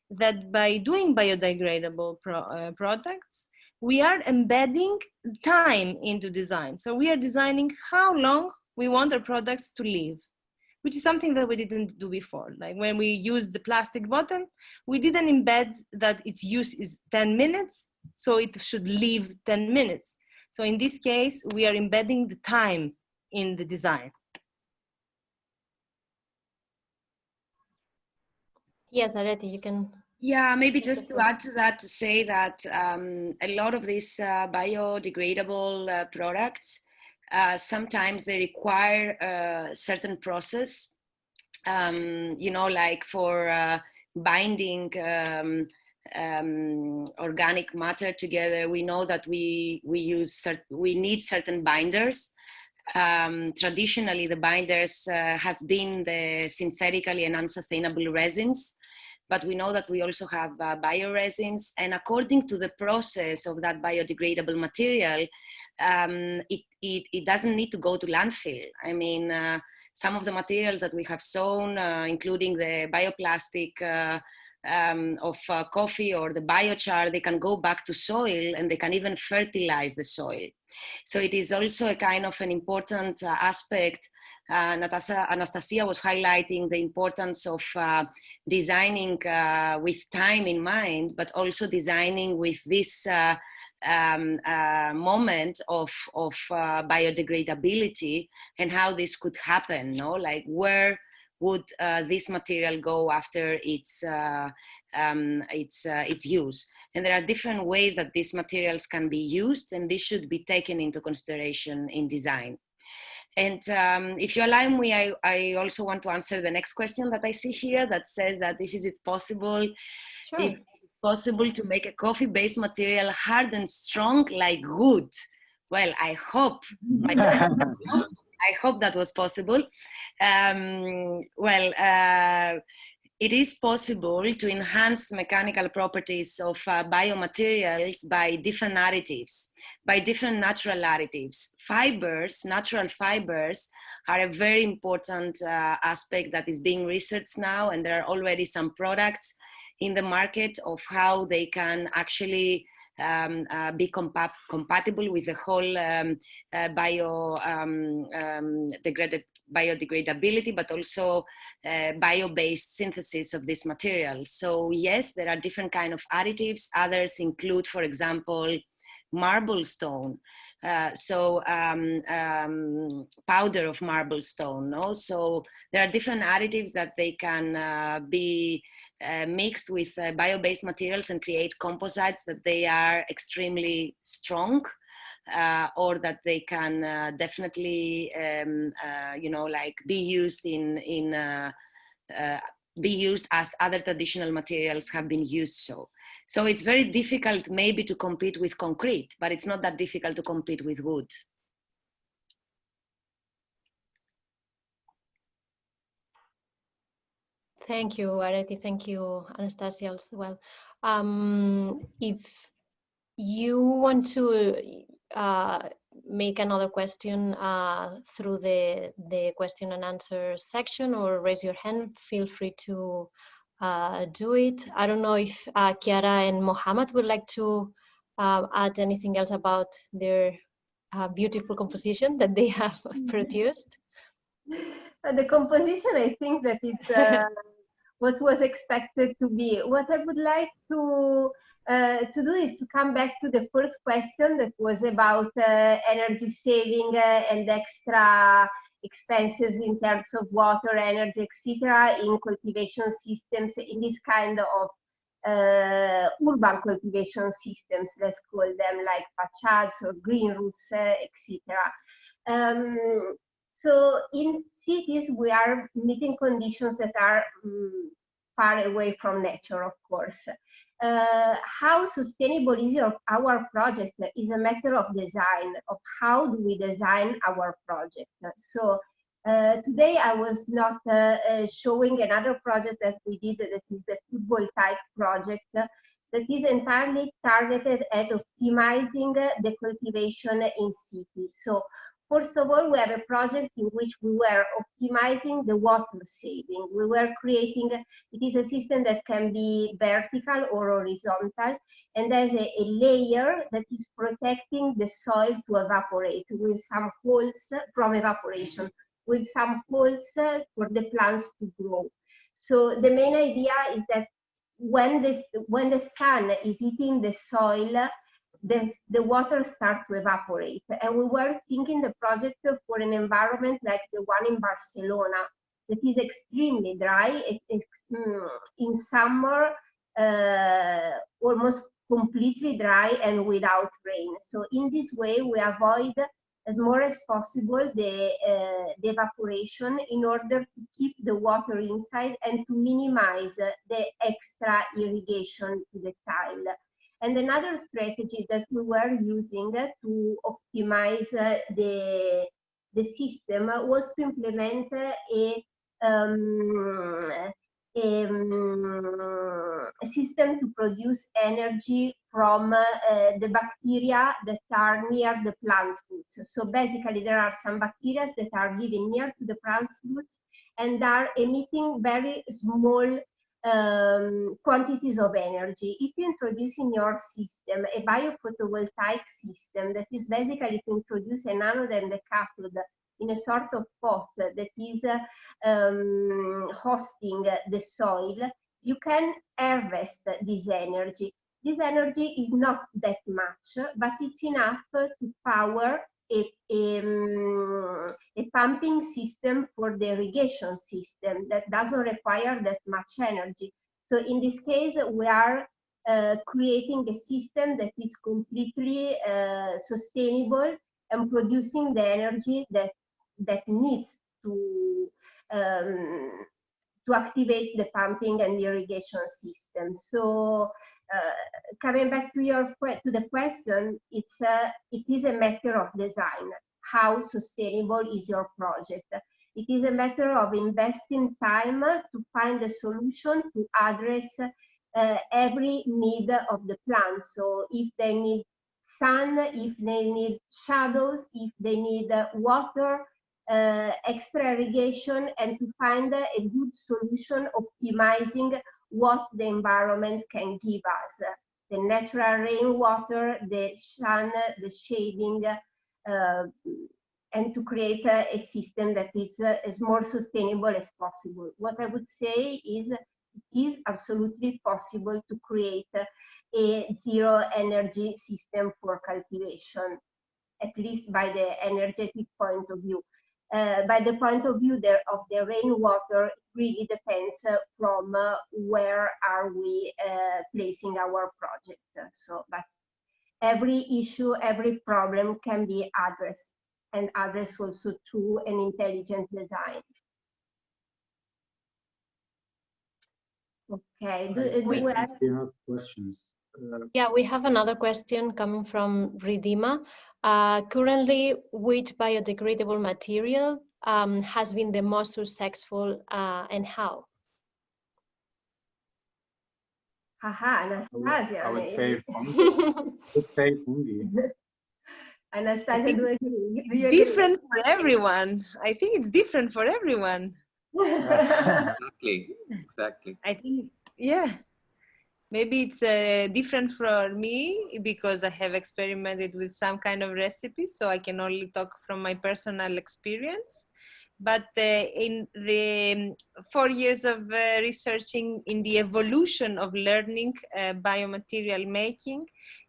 that by doing biodegradable products, we are embedding time into design. So we are designing how long we want our products to live, which is something that we didn't do before. Like when we used the plastic bottle, we didn't embed that its use is 10 minutes, so it should live 10 minutes. So in this case, we are embedding the time in the design. Yes, Areti, you can. Yeah, maybe just to add to that, to say that a lot of these biodegradable products, sometimes they require a certain process, you know, like for binding organic matter together. We know that we need certain binders. Traditionally, the binders has been the synthetically and unsustainable resins, but we know that we also have bioresins, and according to the process of that biodegradable material, it doesn't need to go to landfill. I mean, some of the materials that we have shown, including the bioplastic of coffee or the biochar, they can go back to soil and they can even fertilize the soil. So it is also a kind of an important aspect. Anastasia was highlighting the importance of designing with time in mind, but also designing with this moment of biodegradability and how this could happen, no? Like where would this material go after its use? And there are different ways that these materials can be used, and this should be taken into consideration in design. And if you allow me, I also want to answer the next question that I see here that says that if it's possible, Sure. if it's possible to make a coffee-based material hard and strong like wood. Well, I hope. I hope that was possible. It is possible to enhance mechanical properties of biomaterials by different additives, by different natural additives. Fibers, natural fibers, are a very important aspect that is being researched now, and there are already some products in the market of how they can actually be compatible with the whole biodegradability, but also bio-based synthesis of this material. So yes, there are different kind of additives. Others include, for example, marble stone. Powder of marble stone. No? So there are different additives that they can be mixed with bio-based materials and create composites that they are extremely strong, or that they can definitely, you know, like be used be used as other traditional materials have been used. So it's very difficult maybe to compete with concrete, but it's not that difficult to compete with wood. Thank you, Areti. Thank you, Anastasia, as well. If you want to make another question through the question and answer section or raise your hand, feel free to do it. I don't know if Chiara and Mohammed would like to add anything else about their beautiful composition that they have produced. The composition, I think that is what was expected to be. What I would like to do is to come back to the first question that was about energy saving and extra expenses in terms of water, energy, etc., in cultivation systems, in this kind of urban cultivation systems, let's call them, like fachads or green roofs, etc. So in cities, we are meeting conditions that are far away from nature, of course. How sustainable is our project is a matter of design, of how do we design our project. So today I was not showing another project that we did, that is the photovoltaic project, that is entirely targeted at optimizing the cultivation in cities. So first of all, we have a project in which we were optimizing the water saving. We were creating, it is a system that can be vertical or horizontal, and there's a layer that is protecting the soil to evaporate with some holes from evaporation, with some holes for the plants to grow. So the main idea is that when the sun is hitting the soil, the water starts to evaporate. And we were thinking the project for an environment like the one in Barcelona, that is extremely dry. In summer, almost completely dry and without rain. So in this way, we avoid as more as possible the evaporation in order to keep the water inside and to minimize the extra irrigation to the tile. And another strategy that we were using to optimize the system was to implement a system to produce energy from the bacteria that are near the plant roots. So basically there are some bacteria that are living near to the plant roots and are emitting very small quantities of energy. If you introduce in your system a biophotovoltaic system that is basically to introduce an anode and a cathode in a sort of pot that is hosting the soil, you can harvest this energy. This energy is not that much, but it's enough to power a pumping system for the irrigation system that doesn't require that much energy. So in this case, we are creating a system that is completely sustainable and producing the energy that needs to activate the pumping and the irrigation system. So coming back to the question, it is a matter of design. How sustainable is your project? It is a matter of investing time to find a solution to address every need of the plant. So if they need sun, if they need shadows, if they need water, extra irrigation, and to find a good solution optimizing what the environment can give us. The natural rainwater, the sun, the shading, and to create a system that is as more sustainable as possible. What I would say is it is absolutely possible to create a zero energy system for cultivation, at least by the energetic point of view. By the point of view of the rainwater, it really depends from where are we placing our project. So, but every issue, every problem can be addressed, and addressed also through an intelligent design. Okay, do we have questions? Yeah, we have another question coming from Ridima. Currently, which biodegradable material has been the most successful and how? Anastasia. I would say fungi. Anastasia, do you agree? Different for everyone. I think it's different for everyone. Exactly. I think, yeah. Maybe it's different for me because I have experimented with some kind of recipes, so I can only talk from my personal experience. But in the 4 years of researching in the evolution of learning biomaterial making,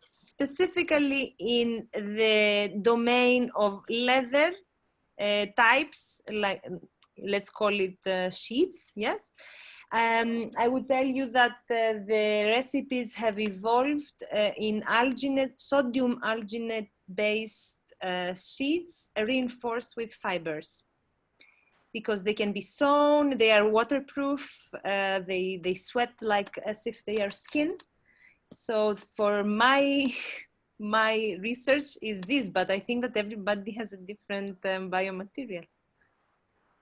specifically in the domain of leather, types, like let's call it sheets, yes. I would tell you that the recipes have evolved in alginate, sodium alginate based sheets reinforced with fibers, because they can be sewn, they are waterproof, they sweat like as if they are skin. So for my research is this, but I think that everybody has a different biomaterial.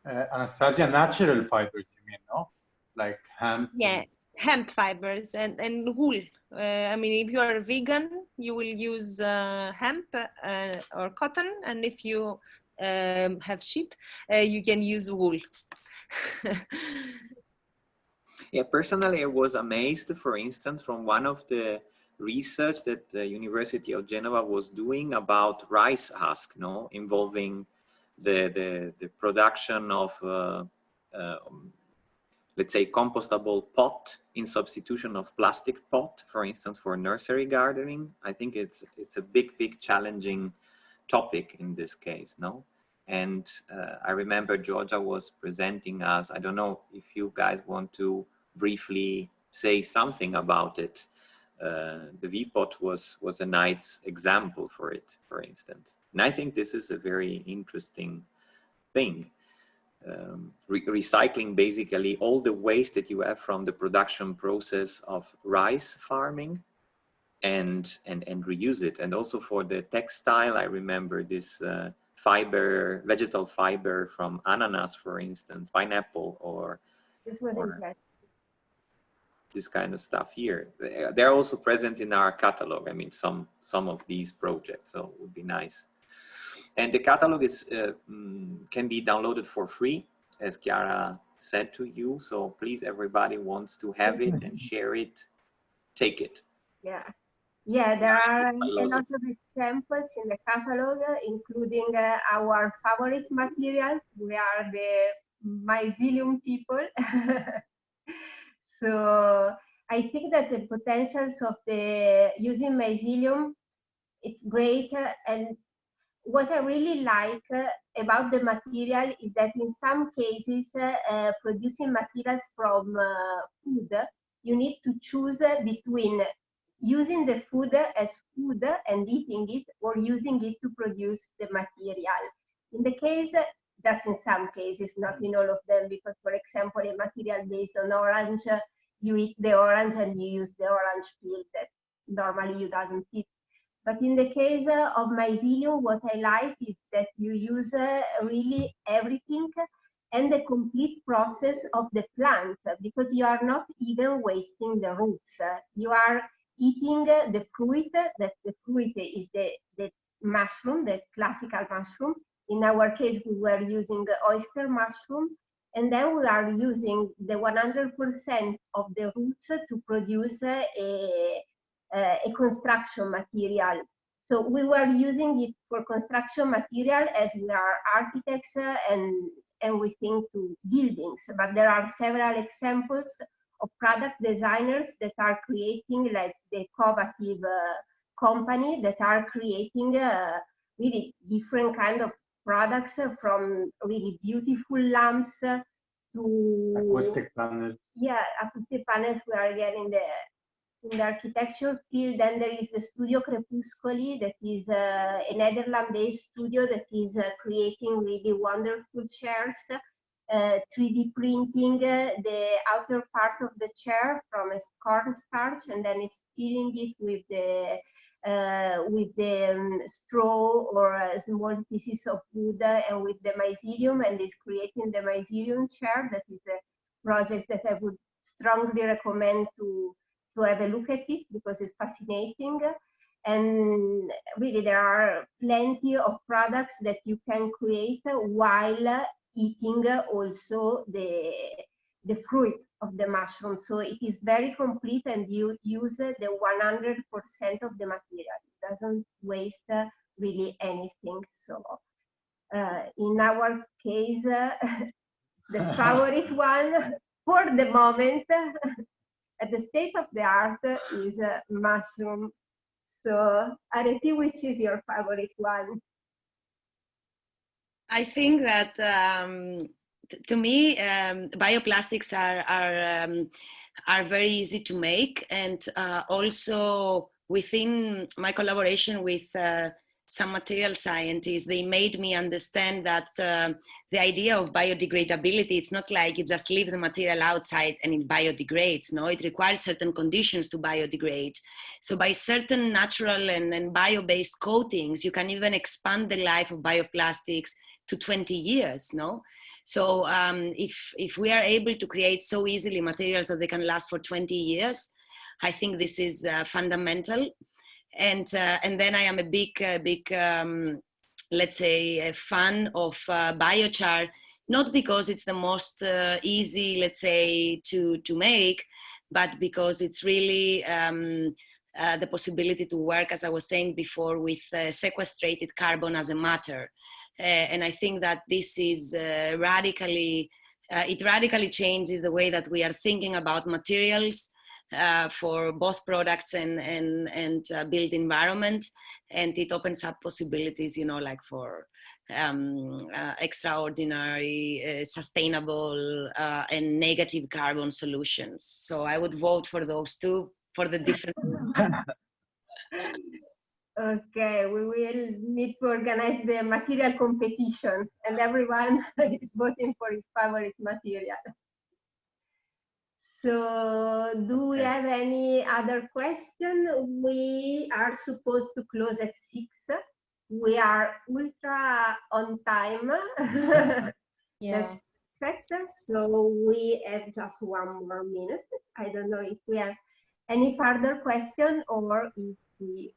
Anastasia, natural fibers, you mean, no? Like hemp? Yeah, hemp fibers and wool. I mean, if you are vegan, you will use hemp or cotton, and if you have sheep, you can use wool. Yeah, personally, I was amazed, for instance, from one of the research that the University of Genova was doing about rice husk, no, involving the production of, let's say, compostable pot in substitution of plastic pot, for instance, for nursery gardening. I think it's a big challenging topic in this case, no? And I remember Georgia was presenting us. I don't know if you guys want to briefly say something about it. The V-pot was a nice example for it, for instance. And I think this is a very interesting thing. Recycling basically all the waste that you have from the production process of rice farming and reuse it. And also for the textile, I remember this fiber, vegetal fiber from ananas, for instance, pineapple, or this kind of stuff here. They're also present in our catalog. I mean, some of these projects, so it would be nice. And the catalog is can be downloaded for free, as Chiara said to you. So please, everybody wants to have it and share it, take it. Yeah. Yeah, there are a lot of examples in the catalog, including our favorite materials. We are the mycelium people. So I think that the potentials of the using mycelium, it's great. And what I really like about the material is that in some cases, producing materials from food, you need to choose between using the food as food and eating it, or using it to produce the material. In the case, just in some cases, not in all of them, because for example, a material based on orange, you eat the orange and you use the orange peel that normally you doesn't eat. But in the case of mycelium, what I like is that you use really everything and the complete process of the plant, because you are not even wasting the roots. You are eating the fruit, that the fruit is the mushroom, the classical mushroom. In our case, we were using oyster mushroom, and then we are using the 100% of the roots to produce a construction material. So we were using it for construction material as we are architects and we think to buildings. But there are several examples of product designers that are creating, like the Covative company, that are creating really different kind of products, from really beautiful lamps to acoustic panels. Yeah, acoustic panels. We are getting in the architecture field. Then there is the Studio Crepuscoli, that is a Netherlands-based studio that is creating really wonderful chairs, 3D printing the outer part of the chair from a cornstarch, and then it's filling it with the straw or small pieces of wood and with the mycelium, and is creating the mycelium chair. That is a project that I would strongly recommend to have a look at it, because it's fascinating. And really, there are plenty of products that you can create while eating also the fruit of the mushroom. So it is very complete, and you use the 100% of the material. It doesn't waste really anything. So in our case, the favorite one for the moment at the state of the art is mushroom. So Areti, which is your favorite one? I think that to me, bioplastics are very easy to make, and also within my collaboration with some material scientists, they made me understand that the idea of biodegradability, it's not like you just leave the material outside and it biodegrades. No, it requires certain conditions to biodegrade. So by certain natural and bio-based coatings, you can even expand the life of bioplastics to 20 years, no? So if we are able to create so easily materials that they can last for 20 years, I think this is fundamental. And then I am a big let's say, a fan of biochar, not because it's the most easy, let's say, to make, but because it's really the possibility to work, as I was saying before, with sequestrated carbon as a matter. And I think that this is it radically changes the way that we are thinking about materials for both products and built environment, and it opens up possibilities, you know, like for extraordinary, sustainable, and negative carbon solutions. So I would vote for those two for the different reasons. Okay, we will need to organize the material competition, and everyone is voting for his favorite material. So, do we have any other question? We are supposed to close at 6. We are ultra on time. Yeah. That's perfect. So we have just 1 more minute. I don't know if we have any further question or if we.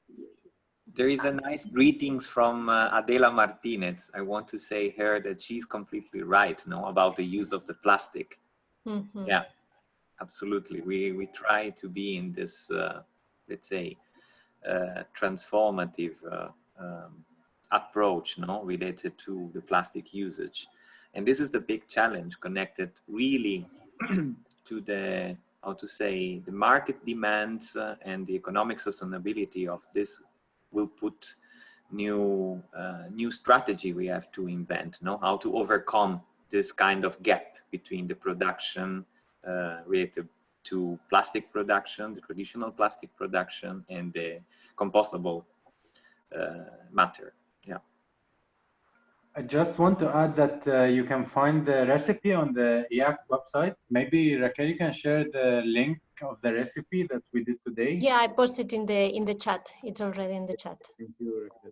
There is a nice greetings from Adela Martinez. I want to say her that she's completely right, no, about the use of the plastic. Mm-hmm. Yeah, absolutely. We try to be in this, let's say, transformative approach, no, related to the plastic usage. And this is the big challenge connected really to the, how to say, the market demands and the economic sustainability of this will put new strategy we have to invent, no? How to overcome this kind of gap between the production related to plastic production, the traditional plastic production, and the compostable matter. Yeah. I just want to add that you can find the recipe on the IAAC website. Maybe Raquel, you can share the link of the recipe that we did today. Yeah, I posted in the chat. It's already in the chat. Thank you, Raquel.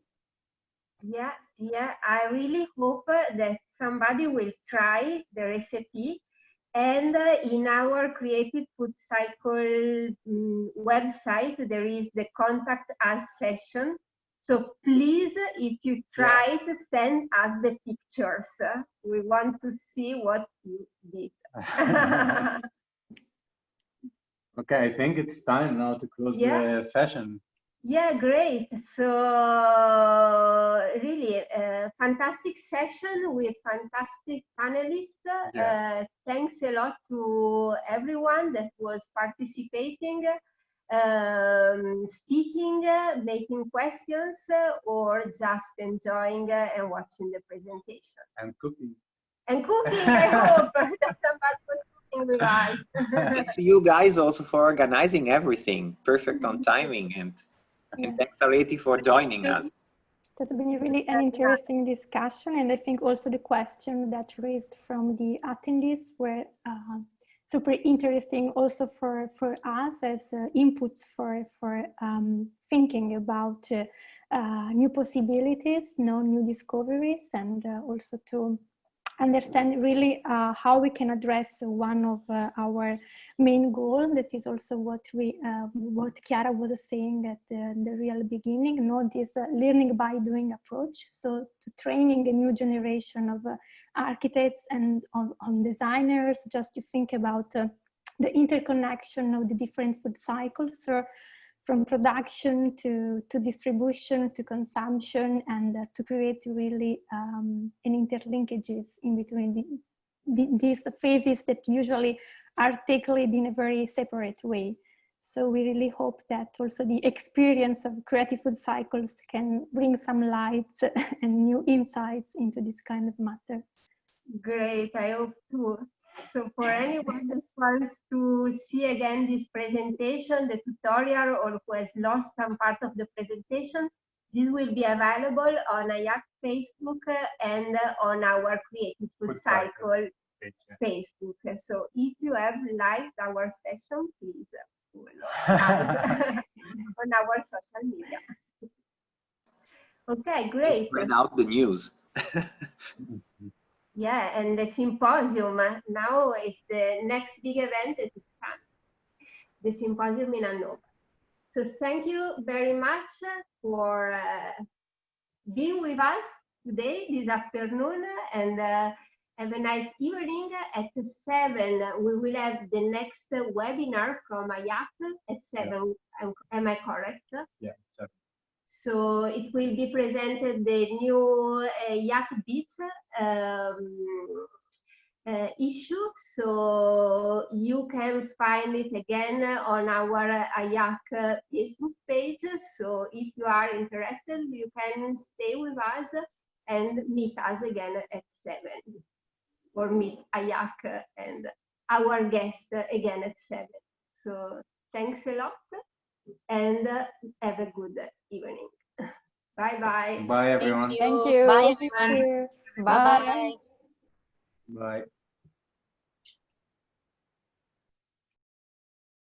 Yeah. I really hope that somebody will try the recipe. And in our Creative Food Cycle website, there is the contact us session. So please, if you try to send us the pictures, we want to see what you did. Okay, I think it's time now to close the session. Yeah, great. So really fantastic session with fantastic panelists. Thanks a lot to everyone that was participating, speaking, making questions, or just enjoying and watching the presentation. And cooking. And cooking, I hope that somebody was cooking with us. Thanks to you guys also for organizing everything, perfect on timing, and thanks Areti for joining us. That's been really an interesting discussion, and I think also the question that raised from the attendees were super interesting also for us as inputs for thinking about new possibilities, new discoveries, and also to understand really how we can address one of our main goals. That is also what Chiara was saying at the real beginning, this learning by doing approach. So to training a new generation of architects and on designers, just to think about the interconnection of the different food cycles, so from production to distribution to consumption, and to create really an interlinkages in between these phases that usually are tackled in a very separate way. So we really hope that also the experience of creative food cycles can bring some lights and new insights into this kind of matter. Great, I hope too. So for anyone that wants to see again this presentation, the tutorial, or who has lost some part of the presentation, this will be available on IAAC Facebook and on our Creative Food Cycle Facebook. So if you have liked our session, please follow us on our social media. Okay, great. Spread out the news. Yeah, and the symposium now is the next big event that is coming, the symposium in Hanover. So thank you very much for being with us today, this afternoon, and have a nice evening. At 7, we will have the next webinar from IAAC at 7. Yeah. Am I correct? Yeah, 7. So it will be presented the new IAAC BITS issue. So you can find it again on our IAAC Facebook page. So if you are interested, you can stay with us and meet us again at 7, or meet IAAC and our guest again at 7. So thanks a lot, and have a good evening. Bye-bye. Bye, everyone. Thank you. Bye, everyone. Thank you. Bye. Bye.